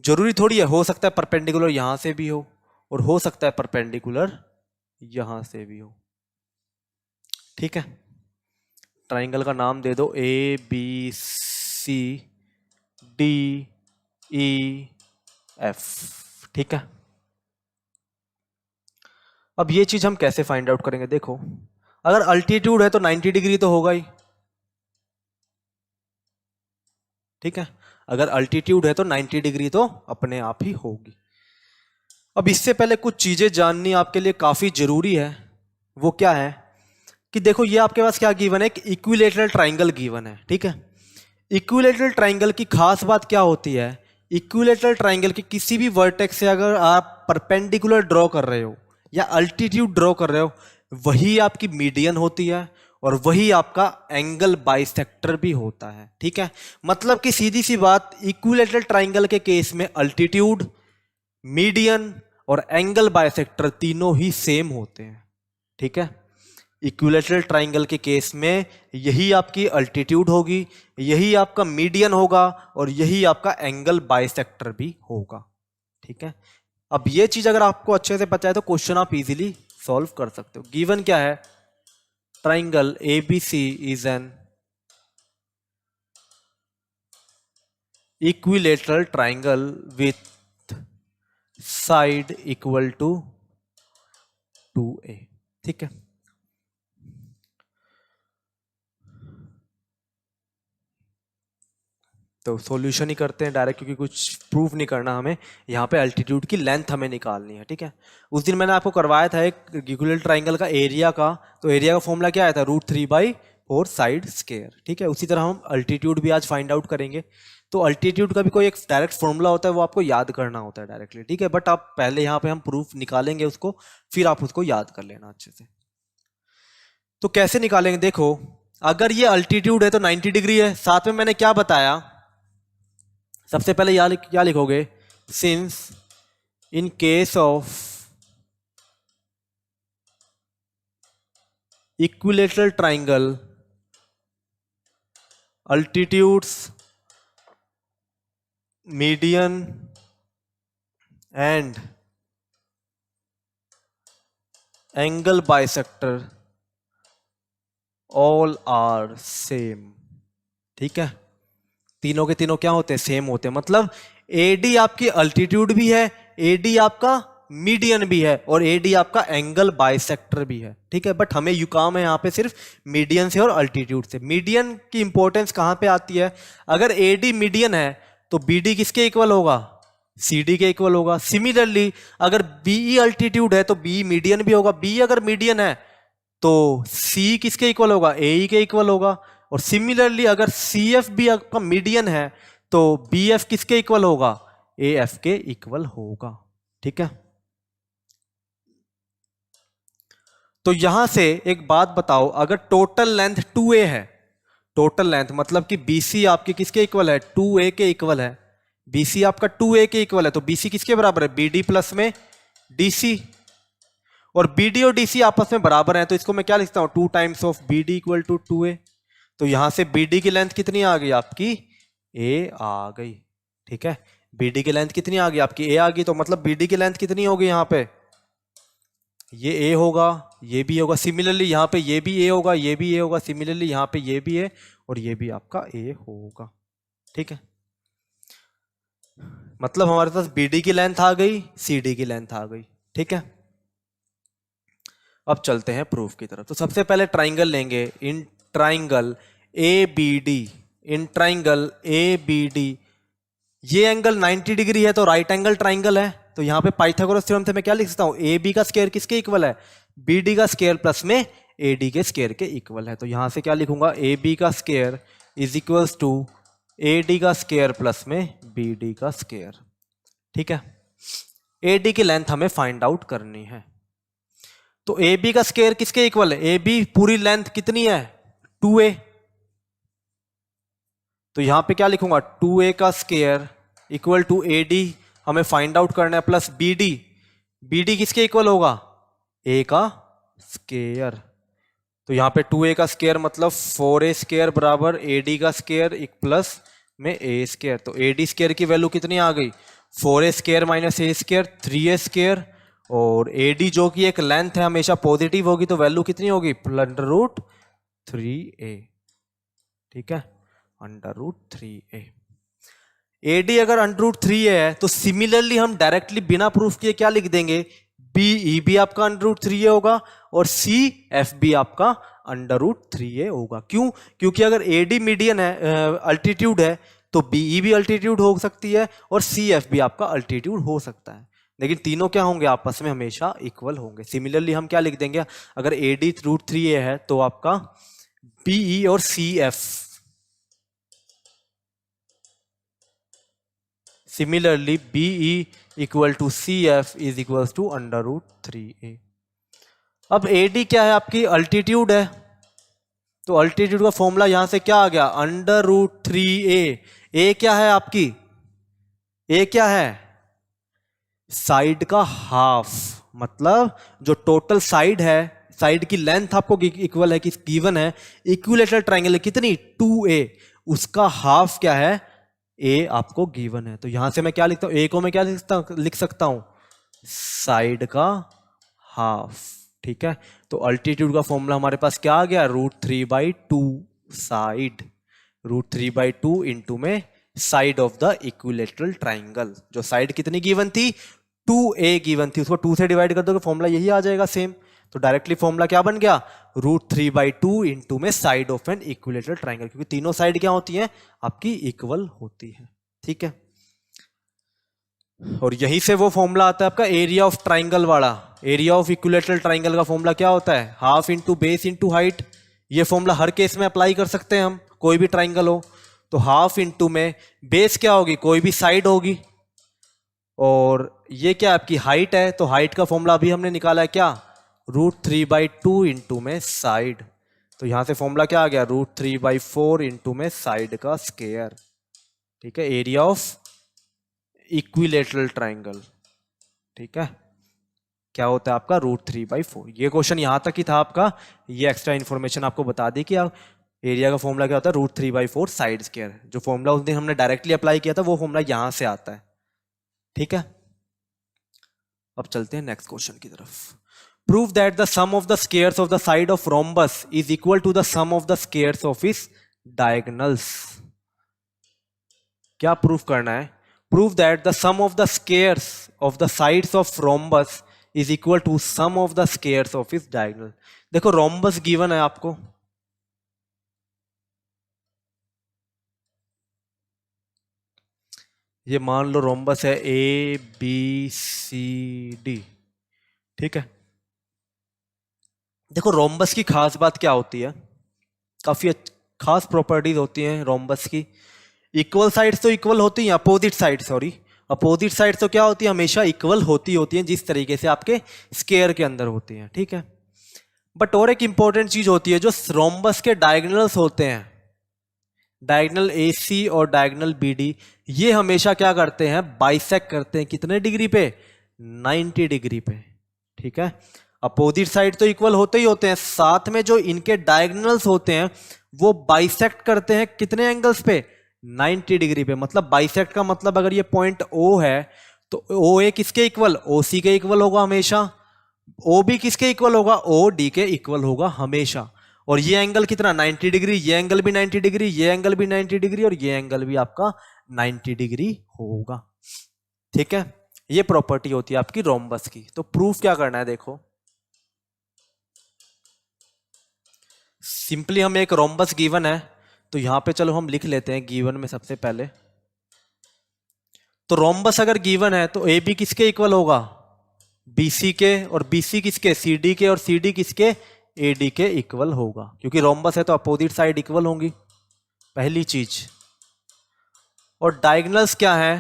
जरूरी थोड़ी है, हो सकता है परपेंडिकुलर यहां से भी हो और हो सकता है परपेंडिकुलर यहां से भी हो, ठीक है। ट्राइंगल का नाम दे दो A B C D E F, ठीक है। अब ये चीज हम कैसे फाइंड आउट करेंगे? देखो, अगर अल्टीट्यूड है तो 90 डिग्री तो होगा ही, ठीक है। अगर अल्टीट्यूड है तो 90 डिग्री तो अपने आप ही होगी। अब इससे पहले कुछ चीजें जाननी आपके लिए काफी जरूरी है। वो क्या है कि देखो, ये आपके पास क्या गिवन है? एक इक्विलेटरल ट्राइंगल गिवन है, ठीक है। इक्विलेटरल ट्राइंगल की खास बात क्या होती है? इक्विलेटरल ट्राइंगल की किसी भी वर्टेक्स से अगर आप परपेंडिकुलर ड्रॉ कर रहे हो या अल्टीट्यूड ड्रॉ कर रहे हो, वही आपकी मीडियन होती है और वही आपका एंगल बाइसेक्टर भी होता है, ठीक है। मतलब कि सीधी सी बात, इक्विलेटरल ट्राइंगल के केस में अल्टीट्यूड, मीडियन और एंगल बाइसेक्टर तीनों ही सेम होते हैं, ठीक है। इक्विलेटरल ट्राइंगल के केस में यही आपकी अल्टीट्यूड होगी, यही आपका मीडियन होगा और यही आपका एंगल बाइसेक्टर भी होगा, ठीक है। अब ये चीज अगर आपको अच्छे से पता है तो क्वेश्चन आप इजीली सॉल्व कर सकते हो। गिवन क्या है? Triangle ABC is an equilateral triangle with side equal to 2A, ठीक है। तो सॉल्यूशन ही करते हैं डायरेक्ट, क्योंकि कुछ प्रूफ नहीं करना हमें। यहाँ पे अल्टीट्यूड की लेंथ हमें निकालनी है, ठीक है। उस दिन मैंने आपको करवाया था एक इक्विलेटरल ट्राइंगल का एरिया का, तो एरिया का फॉर्मूला क्या आया था? √3/4 साइड स्क्वायर, ठीक है। उसी तरह हम अल्टीट्यूड भी आज फाइंड आउट करेंगे। तो अल्टीट्यूड का भी कोई एक डायरेक्ट फॉर्मूला होता है, वो आपको याद करना होता है डायरेक्टली, ठीक है। बट आप पहले यहाँ पे हम प्रूफ निकालेंगे उसको, फिर आप उसको याद कर लेना अच्छे से। तो कैसे निकालेंगे? देखो, अगर ये अल्टीट्यूड है तो 90 डिग्री है। साथ में मैंने क्या बताया? सबसे पहले क्या लिखोगे? Since in case of equilateral triangle altitudes, median and angle bisector all are same, ठीक है। तीनों के तीनों क्या होते हैं? सेम होते हैं। मतलब एडी आपकी अल्टीट्यूड भी है, एडी आपका मीडियन भी है और एडी आपका एंगल बाइसेक्टर भी है, ठीक है। बट हमें यू काम है यहाँ पे सिर्फ मीडियन से और अल्टीट्यूड से। मीडियन की इंपॉर्टेंस कहां पे आती है? अगर एडी मीडियन है तो बीडी किसके इक्वल होगा? सीडी के इक्वल होगा। सिमिलरली अगर बीई अल्टीट्यूड है तो बी मीडियन भी होगा। बी अगर मीडियन है तो सी किसके इक्वल होगा? ए के इक्वल होगा। और सिमिलरली अगर सी एफ भी आपका मीडियन है तो बी एफ किसके इक्वल होगा? ए एफ के इक्वल होगा, ठीक है। तो यहां से एक बात बताओ, अगर टोटल लेंथ 2A है, टोटल लेंथ मतलब कि BC आपके किसके इक्वल है? 2A के इक्वल है। BC आपका 2A के इक्वल है, तो BC किसके बराबर है? BD प्लस में DC। और BD और DC आपस में बराबर हैं, तो इसको मैं क्या लिखता हूं? 2 times of BD equal to 2A। तो यहां से BD की लेंथ कितनी आ गई आपकी? A आ गई। ठीक है। BD की लेंथ कितनी आ गई आपकी, A आ गई, तो मतलब BD की लेंथ कितनी होगी यहाँ पे, ये A होगा, ये भी होगा, सिमिलरली यहाँ पे ये भी A होगा, ये भी A होगा, सिमिलरली यहाँ पे ये भी A और ये भी आपका A होगा। ठीक है, मतलब हमारे पास BD की लेंथ आ गई, CD की लेंथ आ गई। ठीक है, अब चलते हैं प्रूफ की तरफ। तो सबसे पहले ट्राइंगल लेंगे, in triangle ABD, in triangle ABD ये एंगल 90 डिग्री है तो राइट एंगल ट्राइंगल है। तो यहाँ पे पाइथागोरस थ्योरम से मैं क्या लिख सकता हूँ, AB का स्क्वायर किसके इक्वल है, BD का स्क्वायर प्लस में AD के स्क्वायर के इक्वल है। तो यहाँ से क्या लिखूंगा, AB का square is equals to AD का स्क्वायर प्लस में BD का स्क्वायर। ठीक है, AD की लेंथ हमें फाइंड आउट करनी है। तो AB का स्क्वायर किसके इक्वल है, AB पूरी लेंथ कितनी है 2A, तो यहां पे क्या लिखूंगा 2A का स्क्वायर इक्वल टू AD हमें फाइंड आउट करना है, प्लस BD किसके इक्वल होगा, A का स्क्वायर। तो यहां पे 2A का स्क्वायर मतलब 4A स्क्वायर बराबर AD का स्क्वायर एक प्लस में A स्क्वायर। तो AD स्क्वायर की वैल्यू कितनी आ गई, 4A square minus A square 3A square, और AD जो कि एक लेंथ है हमेशा पॉजिटिव होगी तो वैल्यू कितनी होगी √3A। ठीक है, √3A। AD अगर √3A है तो सिमिलरली हम डायरेक्टली बिना प्रूफ किए क्या लिख देंगे, BE आपका √3A होगा और CFB आपका √3A होगा। क्यों, क्योंकि अगर AD मीडियन है, अल्टीट्यूड है, तो BE भी अल्टीट्यूड हो सकती है और CFB आपका अल्टीट्यूड हो सकता है, लेकिन तीनों क्या होंगे आपस में हमेशा इक्वल होंगे। सिमिलरली हम क्या लिख देंगे, अगर AD √3A है तो आपका BE और CF similarly BE equal to CF is equal to √3A। अब AD क्या है आपकी अल्टीट्यूड है, तो अल्टीट्यूड का फॉर्मूला यहां से क्या आ गया √3A। A क्या है आपकी, A क्या है साइड का हाफ, मतलब जो टोटल साइड है, साइड की लेंथ आपको इक्वल है कि गिवन है, इक्विलेटरल ट्रायंगल कितनी 2A, उसका हाफ क्या है A आपको गिवन है। तो यहां से मैं क्या लिखता हूं, A को मैं क्या लिख सकता हूं साइड का हाफ। ठीक है, तो अल्टीट्यूड का फॉर्मूला हमारे पास क्या आ गया √3/2 साइड, √3/2 इंटू में side of the equilateral triangle. जो साइड कितनी गिवन थी 2A गिवन थी, उसको 2 से डिवाइड कर दोगे फॉर्मूला यही आ जाएगा सेम। तो डायरेक्टली फॉर्मूला क्या बन गया √3/2 इंटू में side of N equilateral triangle, क्योंकि तीनों साइड क्या होती हैं आपकी इक्वल होती है। ठीक है, और यहीं से वो फॉर्मूला आता है आपका एरिया ऑफ ट्राइंगल वाला। एरिया ऑफ इक्विलेटरल ट्राइंगल का फॉर्मूला क्या होता है, half into base into height. ये फॉर्मूला हर केस में अप्लाई कर सकते हैं हम, कोई भी ट्राइंगल हो। तो हाफ इंटू में बेस क्या होगी, कोई भी साइड होगी, और ये क्या आपकी हाइट है, तो हाइट का फॉर्मूला अभी हमने निकाला है क्या √3/2 इंटू में साइड। तो यहां से फॉर्मूला क्या आ गया √3/4 इंटू में साइड का स्क्वायर। ठीक है, एरिया ऑफ इक्विलेटरल ट्राइंगल। ठीक है, क्या होता है आपका √3/4। ये क्वेश्चन यहां तक ही था आपका, ये एक्स्ट्रा इन्फॉर्मेशन आपको बता दी कि आप एरिया का फॉर्मूला क्या होता है √3/4 साइड स्क्वायर। जो फॉर्मूला उस दिन हमने डायरेक्टली अप्लाई किया था वो फॉर्मूला यहां से आता है। ठीक है, अब चलते हैं नेक्स्ट क्वेश्चन की तरफ। Prove that the sum of the squares of the side of rhombus is equal to the sum of the squares of its diagonals. क्या प्रूफ करना है, prove that the sum of the squares of the sides of rhombus is equal to sum of the squares of its diagonal. देखो rhombus given है आपको, ये मान लो rhombus है ABCD। ठीक है, देखो रोम्बस की खास बात क्या होती है, काफी खास प्रॉपर्टीज होती हैं रोम्बस की। इक्वल साइड्स तो इक्वल होती हैं, opposite side sorry opposite sides तो क्या होती है हमेशा इक्वल होती हैं, जिस तरीके से आपके स्क्वायर के अंदर होती हैं। ठीक है, बट और एक इंपॉर्टेंट चीज होती है, जो रोम्बस के डायगोनल्स होते हैं, डायगोनल AC और डायगोनल BD, ये हमेशा क्या करते हैं बाइसेक्ट करते हैं, कितने डिग्री पे 90 डिग्री पे। ठीक है, अपोजिट साइड तो इक्वल होते ही होते हैं, साथ में जो इनके डायगोनल्स होते हैं वो बाइसेक्ट करते हैं कितने एंगल्स पे 90 डिग्री पे, मतलब बाइसेक्ट का मतलब अगर ये पॉइंट O है तो OA किसके इक्वल, OC के इक्वल होगा हमेशा, OB किसके इक्वल होगा, OD के इक्वल होगा हमेशा। और ये एंगल कितना 90 डिग्री, ये एंगल भी 90 डिग्री, ये एंगल भी 90 डिग्री और ये एंगल भी आपका 90 डिग्री होगा। ठीक है, ये प्रॉपर्टी होती है आपकी रोम्बस की। तो प्रूफ क्या करना है, देखो सिंपली हमें एक रोम्बस गिवन है, तो यहां पे चलो हम लिख लेते हैं गिवन में सबसे पहले। तो रोम्बस अगर गिवन है तो ए बी किसके इक्वल होगा, BC के, और BC किसके, CD के, और CD किसके, AD के इक्वल होगा, क्योंकि रोम्बस है तो अपोजिट साइड इक्वल होंगी, पहली चीज। और डायगोनल्स क्या है,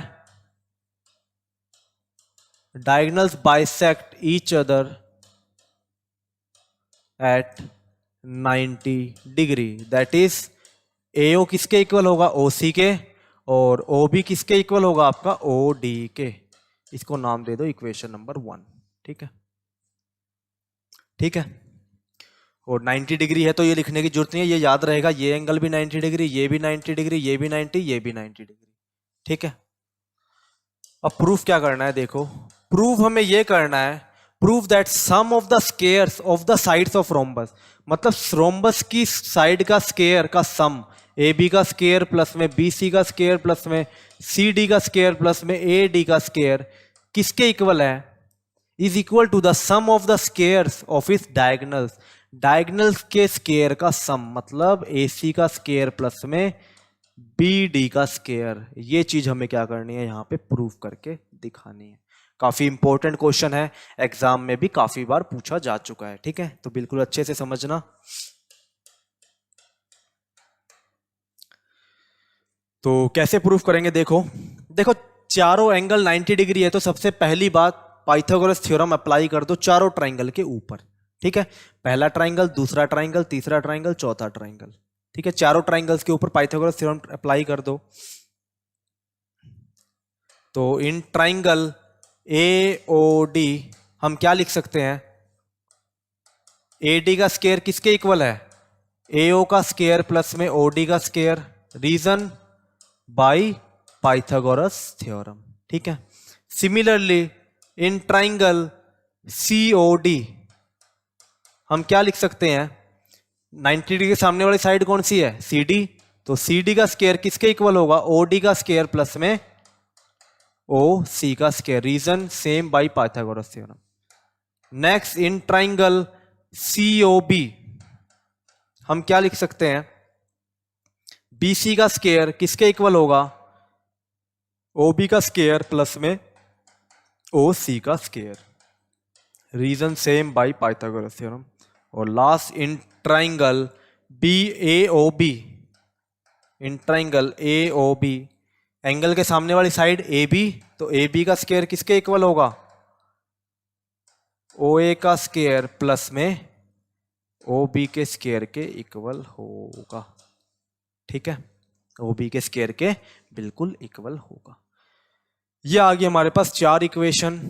diagonals bisect each other at 90 degree, that is AO किसके इक्वल होगा, OC के, और OB किसके इक्वल होगा आपका, OD के। इसको नाम दे दो इक्वेशन नंबर 1। ठीक है, ठीक है। और 90 डिग्री है तो ये लिखने की जरूरत नहीं है, ये याद रहेगा, ये एंगल भी 90 डिग्री, ये भी 90 डिग्री, ये भी 90, ये भी 90 डिग्री। ठीक है, अब प्रूफ क्या करना है, देखो प्रूफ हमें ये करना है, proof that sum of the squares of the sides of rhombus, मतलब रोम्बस की साइड का स्क्वायर का सम, AB का स्क्वायर प्लस में BC का स्क्वायर प्लस में CD का स्क्वायर प्लस में AD का स्क्वायर किसके इक्वल है, is equal to the sum of the squares of its diagonals, diagonals के स्क्वायर का सम, मतलब AC का स्क्वायर प्लस में BD का स्क्वायर। ये चीज हमें क्या करनी है, यहां पे प्रूफ करके दिखानी है। काफी इंपॉर्टेंट क्वेश्चन है, एग्जाम में भी काफी बार पूछा जा चुका है। ठीक है, तो बिल्कुल अच्छे से समझना। तो कैसे प्रूफ करेंगे, देखो देखो चारों एंगल 90 डिग्री है, तो सबसे पहली बात पाइथागोरस थ्योरम अप्लाई कर दो चारों ट्राइंगल के ऊपर। ठीक है, पहला ट्राइंगल, दूसरा ट्राइंगल, तीसरा ट्राइंगल, चौथा ट्राइंगल। ठीक है, चारों ट्राइंगल्स के ऊपर पाइथागोरस थ्योरम अप्लाई कर दो। तो इन ट्राइंगल AOD हम क्या लिख सकते हैं, AD का स्क्वायर किसके इक्वल है, AO का स्क्वायर प्लस में OD का square, reason by Pythagoras theorem. ठीक है, सिमिलरली इन ट्राइंगल COD हम क्या लिख सकते हैं, 90 डिग्री के सामने वाली साइड कौन सी है, CD, तो CD का स्क्वायर किसके इक्वल होगा, OD का स्क्वायर प्लस में OC का square, reason same by Pythagoras theorem. Next in triangle COB हम क्या लिख सकते हैं, BC का स्क्वायर किसके इक्वल होगा, OB का स्क्वायर प्लस में OC का square, reason same by Pythagoras theorem. और last in triangle BAOB, in triangle AOB angle के सामने वाली साइड AB, तो AB का स्क्वायर किसके इक्वल होगा, OA का स्क्वायर प्लस में OB के स्क्वायर के इक्वल होगा। ठीक है, OB के स्क्वायर के बिल्कुल इक्वल होगा। ये आ गई हमारे पास चार इक्वेशन।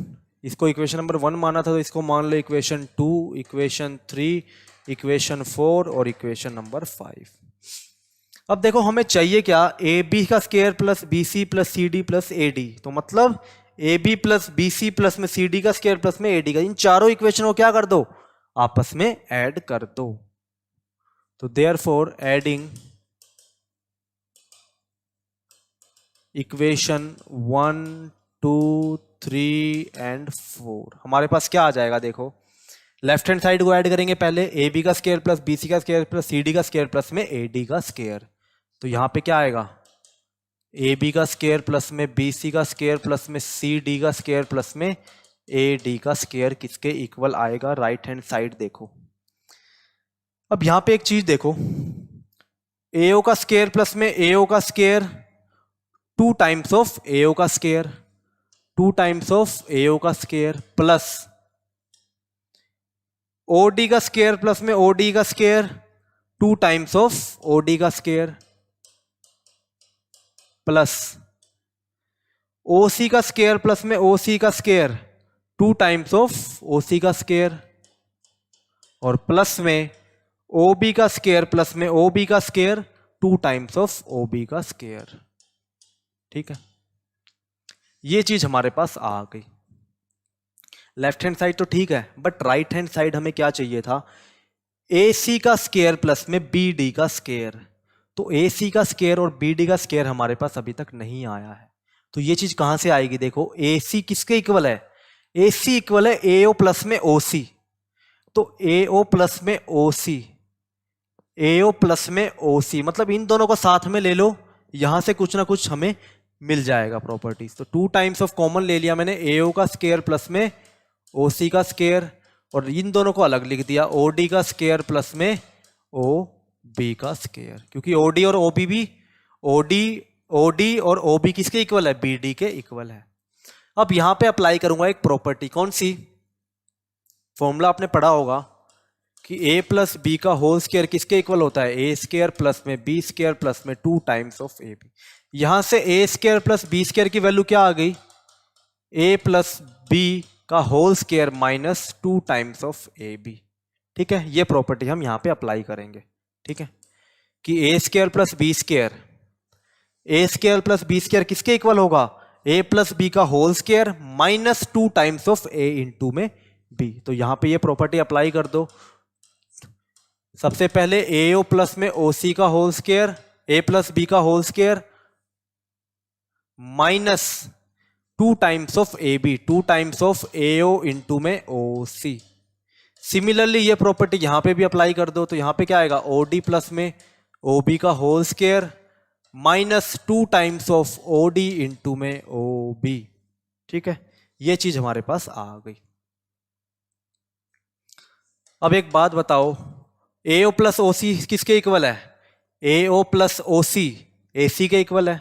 इसको इक्वेशन नंबर 1 माना था, तो इसको मान लो इक्वेशन 2, इक्वेशन 3, इक्वेशन 4 और इक्वेशन नंबर 5। अब देखो हमें चाहिए क्या, AB का square plus BC plus CD plus AD, तो मतलब AB प्लस BC प्लस में CD का स्क्वायर प्लस में AD का, इन चारों इक्वेशन को क्या कर दो, आपस में ऐड कर दो। तो देयरफॉर एडिंग इक्वेशन 1, 2, 3 एंड 4 हमारे पास क्या आ जाएगा, देखो लेफ्ट हैंड साइड को ऐड करेंगे पहले, AB का स्क्वायर प्लस BC का स्क्वायर प्लस CD का स्क्वायर प्लस में AD का स्क्वायर। तो यहां पे क्या आएगा, AB का स्क्वायर प्लस में BC का स्क्वायर प्लस में CD का स्क्वायर प्लस में AD का स्क्वायर किसके इक्वल आएगा, राइट हैंड साइड देखो। अब यहां पे एक चीज देखो, AO का स्क्वायर प्लस में AO का स्क्वायर 2 टाइम्स ऑफ AO का स्क्वायर, 2 टाइम्स ऑफ AO का स्क्वायर प्लस OD का स्क्वायर प्लस में OD का स्क्वायर 2 टाइम्स ऑफ OD का स्क्वायर प्लस OC का स्क्वायर प्लस में OC का स्क्वायर 2 टाइम्स ऑफ OC का स्क्वायर और प्लस में OB का स्क्वायर प्लस में OB का स्क्वायर 2 टाइम्स ऑफ OB का स्क्वायर। ठीक है, ये चीज हमारे पास आ गई। लेफ्ट हैंड साइड तो ठीक है, बट राइट हैंड साइड हमें क्या चाहिए था, ए सी का स्केयर प्लस में बी डी का स्केयर। तो ए सी का स्केयर और बी डी का स्केयर हमारे पास अभी तक नहीं आया है, तो ये चीज कहां से आएगी, देखो ए सी किसके इक्वल है, ए सी इक्वल है ए ओ प्लस में ओ सी। तो ए ओ प्लस में ओ सी, ए ओ प्लस में ओ सी, मतलब इन दोनों को साथ में ले लो, यहां से कुछ ना कुछ हमें मिल जाएगा प्रॉपर्टीज। तो 2 टाइम्स ऑफ कॉमन ले लिया मैंने, ए ओ का स्केयर प्लस में ओ सी का स्केयर, और इन दोनों को अलग लिख दिया, ओ डी का स्केयर प्लस में ओ बी का स्केयर, क्योंकि ओ डी और ओ बी भी, ओ डी और ओ बी किसके इक्वल है, बी डी के इक्वल है। अब यहां पे अप्लाई करूंगा एक प्रॉपर्टी, कौन सी, फॉर्मूला आपने पढ़ा होगा कि a प्लस बी का होल स्केयर किसके इक्वल होता है, ए स्केयर प्लस में बी स्केयर प्लस में 2 टाइम्स ऑफ ए बी। यहां से A square plus B square की वैल्यू क्या आ गई, a प्लस बी का whole square minus 2 times of A B. ठीक है, ये प्रॉपर्टी हम यहां पे अप्लाई करेंगे। ठीक है, कि A square plus B square, A square plus B square किसके इक्वल होगा, ए प्लस बी का whole square minus 2 times of A into में बी। तो यहां पे ये प्रॉपर्टी अप्लाई कर दो। सबसे पहले ए ओ प्लस में ओ सी का whole square, A plus B का whole square minus 2 times of A B, 2 times of A O into में ओ सी। सिमिलरली ये प्रॉपर्टी यहां पे भी अप्लाई कर दो, तो यहां पे क्या आएगा, ओ डी प्लस में ओ बी का whole square minus 2 times of O D into में ओ बी। ठीक है, ये चीज हमारे पास आ गई। अब एक बात बताओ, ए ओ प्लस ओ सी किसके इक्वल है, ए ओ प्लस ओ सी ए सी के इक्वल है।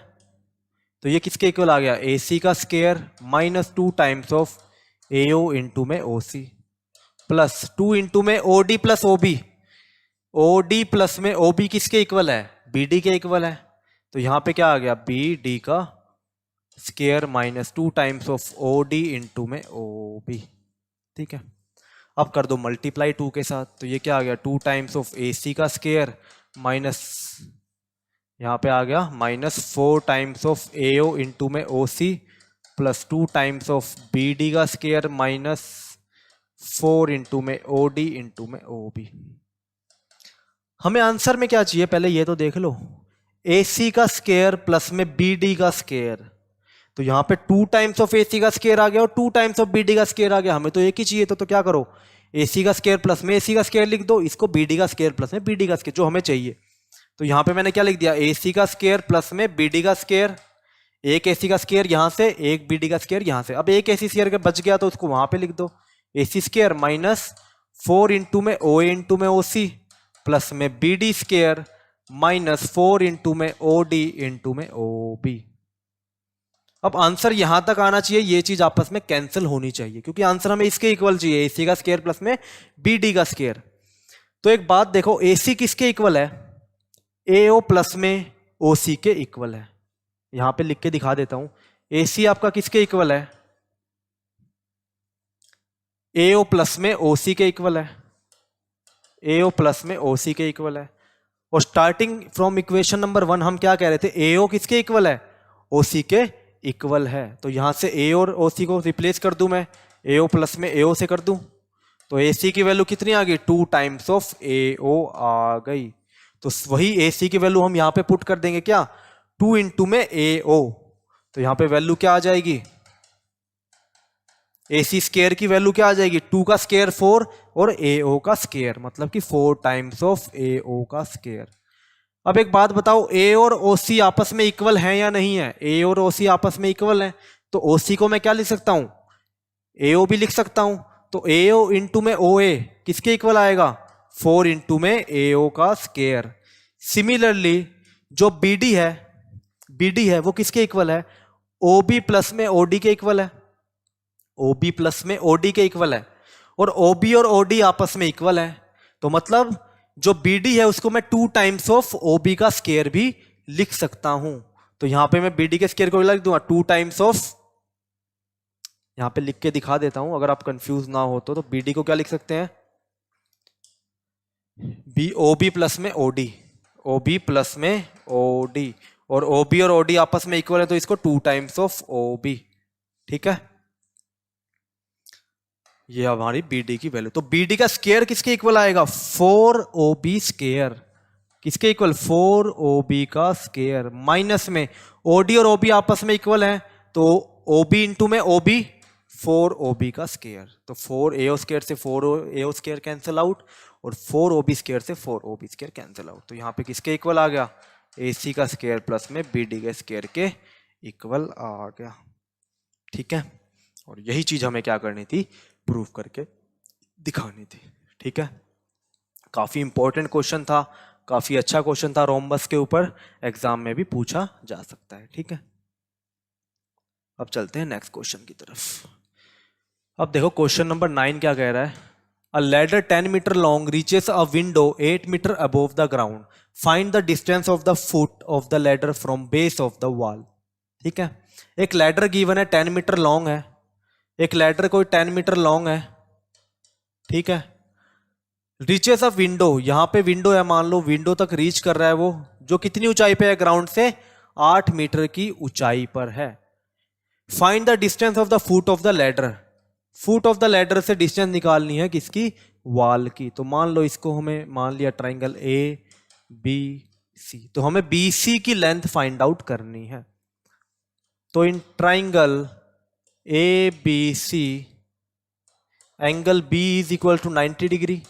तो ये किसके इक्वल आ गया, ए सी का square minus 2 times of A O into में ओ सी प्लस 2 इंटू में O D plus O B, O D plus में ओ बी किसके इक्वल है, बी डी के इक्वल है। तो यहां पे क्या आ गया, बी डी का square minus 2 times of O D into में ओ बी। ठीक है, अब कर दो मल्टीप्लाई 2 के साथ, तो ये क्या आ गया, 2 टाइम्स ऑफ ए सी का स्केयर माइनस, यहां पे आ गया minus 4 times of A O into में O C plus 2 times of B D का स्केयर माइनस 4 इंटू में ओ डी इंटू में ओ बी। हमें आंसर में क्या चाहिए, पहले ये तो देख लो, ए सी का स्केयर प्लस में बी डी का स्केयर। तो यहां पे 2 टाइम्स ऑफ ए सी का स्केयर आ गया और 2 टाइम्स ऑफ बी डी का स्केयर आ गया, हमें तो एक ही चाहिए। तो क्या करो, ए सी का स्केयर प्लस में ए सी का स्केयर लिख दो, इसको बी डी का स्केयर प्लस में बी डी का स्केयर जो हमें चाहिए। तो यहां पे मैंने क्या लिख दिया, ए सी का स्केयर प्लस में बी डी का स्केयर, एक ए सी का स्केयर यहां से, एक बी डी का स्केयर यहां से। अब एक ए सी स्केयर के बच गया तो उसको वहां पे लिख दो, A C square minus 4 into में ओ ए इंटू में ओ सी प्लस में B D square minus 4 into में ओ डी इंटू में ओ बी। अब आंसर यहां तक आना चाहिए, ये चीज आपस में कैंसिल होनी चाहिए, क्योंकि आंसर हमें इसके इक्वल चाहिए, एसी का स्केयर प्लस में बी डी का स्केयर। तो एक बात देखो, एसी किसके इक्वल है, ए ओ प्लस में ओ सी के इक्वल है। यहां पे लिख के दिखा देता हूं, एसी आपका किसके इक्वल है, ए ओ प्लस में ओ सी के इक्वल है, ए ओ प्लस में ओ सी के इक्वल है। और स्टार्टिंग फ्रॉम इक्वेशन नंबर 1 हम क्या कह रहे थे, ए ओ किसके इक्वल है, ओ सी के इक्वल है। तो यहां से ए और ओ सी को रिप्लेस कर दूं मैं, ए ओ प्लस में ए ओ से कर दूं, तो ए सी की वैल्यू कितनी आ गई, 2 टाइम्स ऑफ ए ओ आ गई। तो वही ए सी की वैल्यू हम यहां पे पुट कर देंगे, क्या, 2 इंटू में ए ओ। तो यहां पे वैल्यू क्या आ जाएगी, ए सी स्केयर की वैल्यू क्या आ जाएगी, 2 का स्केयर 4 और ए ओ का स्केयर, मतलब कि 4 टाइम्स ऑफ ए ओ का स्केयर। अब एक बात बताओ, ए और ओ सी आपस में इक्वल है या नहीं है, ए और ओ सी आपस में इक्वल है, तो ओ सी को मैं क्या लिख सकता हूं, ए ओ भी लिख सकता हूं। तो ए ओ इंटू में ओ ए किसके इक्वल आएगा, 4 इंटू में ए ओ का स्केयर। सिमिलरली जो बी डी है वो किसके इक्वल है, ओ बी प्लस में ओ डी के इक्वल है, ओ बी प्लस में ओ डी के इक्वल है, और ओ बी और ओ डी आपस में इक्वल है। तो मतलब जो बी डी है उसको मैं 2 टाइम्स ऑफ ओ बी का स्केयर भी लिख सकता हूं। तो यहां पे मैं बी डी के स्केयर को लिख दूंगा 2 टाइम्स ऑफ, यहां पे लिख के दिखा देता हूं अगर आप कंफ्यूज ना हो तो बी डी को क्या लिख सकते हैं, बी ओ बी प्लस में O D, O B plus में ओ डी, और OB और OD आपस में इक्वल है तो इसको 2 टाइम्स ऑफ OB, ठीक है। ये हमारी BD की वैल्यू, तो BD का स्केयर किसके इक्वल आएगा, 4OB स्केयर, किसके इक्वल, 4OB का स्केयर, माइनस में OD और OB आपस में इक्वल है तो OB इंटू में OB, 4OB का स्केयर, तो 4AO स्केयर से 4AO स्केयर कैंसिल आउट और 4OB स्केयर से 4OB स्केयर कैंसिल आउट, तो यहाँ पे किसके इक्वल आ गया, AC का स्केयर प्लस में BD के स्केयर के इक्वल आ गया, ठीक है। और यही चीज हमें क्या करनी थी, प्रूफ करके दिखानी थी, ठीक है। काफी इंपॉर्टेंट क्वेश्चन था, काफी अच्छा क्वेश्चन था, रोम्बस के ऊपर एग्जाम में भी पूछा जा सकता है, ठीक है। अब चलते हैं नेक्स्ट क्वेश्चन की तरफ। अब देखो क्वेश्चन नंबर 9 क्या कह रहा है, a ladder 10 metre long reaches a window 8 metre above the ground, find the distance of the foot of the ladder from base of the wall, ठीक है। एक लैडर गिवन है 10 मीटर लॉन्ग है, एक लैडर कोई 10 मीटर लॉन्ग है, ठीक है। रीचेस ऑफ विंडो, यहां पे विंडो है, मान लो विंडो तक रीच कर रहा है वो, जो कितनी ऊंचाई पे है, ग्राउंड से 8 मीटर की ऊंचाई पर है। Find the distance of the foot of the ladder, foot of the ladder से डिस्टेंस निकालनी है किसकी, वॉल की। तो मान लो इसको हमें मान लिया ट्राइंगल ABC, तो हमें BC की लेंथ फाइंड आउट करनी है। तो in triangle ABC angle B is equal to 90 degree,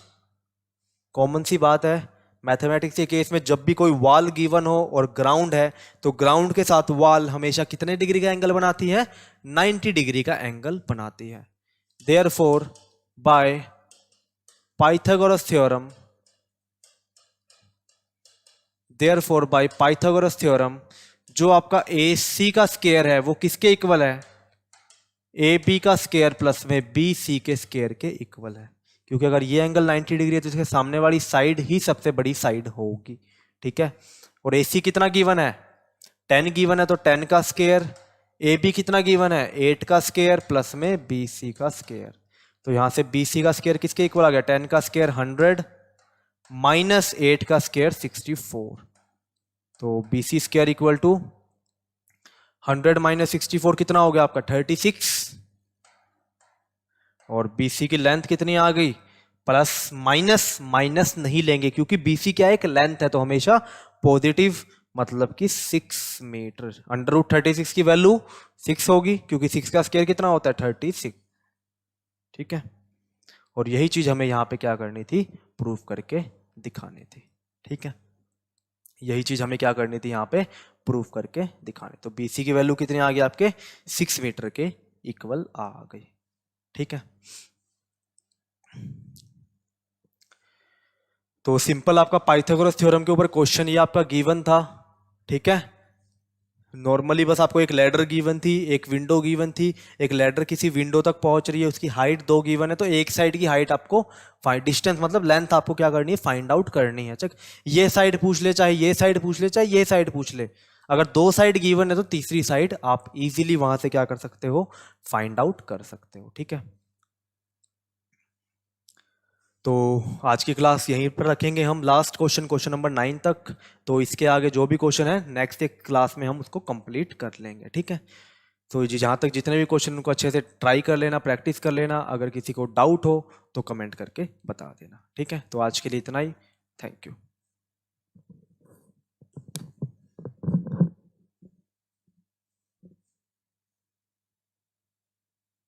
common सी बात है मैथमेटिक्स के केस में, जब भी कोई वॉल गिवन हो और ग्राउंड है तो ग्राउंड के साथ वॉल हमेशा कितने डिग्री का एंगल बनाती है, 90 डिग्री का एंगल बनाती है। Therefore by Pythagoras theorem, therefore by Pythagoras theorem, जो आपका AC का स्क्वायर है वो किसके इक्वल है, AB का स्क्वायर प्लस में BC के स्क्वायर के इक्वल है, क्योंकि अगर ये एंगल 90 डिग्री है तो इसके सामने वाली साइड ही सबसे बड़ी साइड होगी, ठीक है। और AC कितना गिवन है, 10 गिवन है, तो 10 का स्क्वायर, AB कितना गिवन है, 8 का स्क्वायर प्लस में BC का स्क्वायर, तो यहां से BC का स्क्वायर किसके इक्वल आ गया, 10 का स्क्वायर 100 माइनस 8 का स्क्वायर 64, तो BC square equal to 100 minus 64 कितना हो गया आपका 36, और BC की लेंथ कितनी आ गई, प्लस माइनस, माइनस नहीं लेंगे क्योंकि BC क्या है, एक लेंथ है, तो हमेशा पॉजिटिव, मतलब कि 6 मीटर, अंडर रूट 36 की वैल्यू 6 होगी, क्योंकि 6 का स्क्वायर कितना होता है 36, ठीक है। और यही चीज हमें यहाँ पे क्या करनी थी, प्रूफ करके दिखानी थी, ठीक है। यही चीज हमें क्या करनी थी, यहाँ पे प्रूफ करके दिखानी, तो BC की वैल्यू कितनी आ गई आपके 6 मीटर के इक्वल आ गई, ठीक है। तो सिंपल आपका पाइथागोरस थ्योरम के ऊपर क्वेश्चन ये आपका गिवन था, ठीक है। नॉर्मली बस आपको एक लैडर गिवन थी, एक विंडो गिवन थी, एक लैडर किसी विंडो तक पहुंच रही है, उसकी हाइट 2 गिवन है, तो एक साइड की हाइट आपको डिस्टेंस मतलब लेंथ आपको क्या करनी है, फाइंड आउट करनी है। चेक, ये साइड पूछ ले, चाहे ये साइड पूछ ले, चाहे ये साइड पूछ ले, अगर 2 साइड गिवन है तो तीसरी साइड आप इजीली वहां से क्या कर सकते हो, फाइंड आउट कर सकते हो, ठीक है। तो आज की क्लास यहीं पर रखेंगे हम, लास्ट क्वेश्चन, क्वेश्चन नंबर 9 तक, तो इसके आगे जो भी क्वेश्चन है नेक्स्ट एक क्लास में हम उसको कंप्लीट कर लेंगे, ठीक है। तो जहाँ तक जितने भी क्वेश्चन उनको अच्छे से ट्राई कर लेना, प्रैक्टिस कर लेना, अगर किसी को डाउट हो तो कमेंट करके बता देना, ठीक है। तो आज के लिए इतना ही, थैंक यू।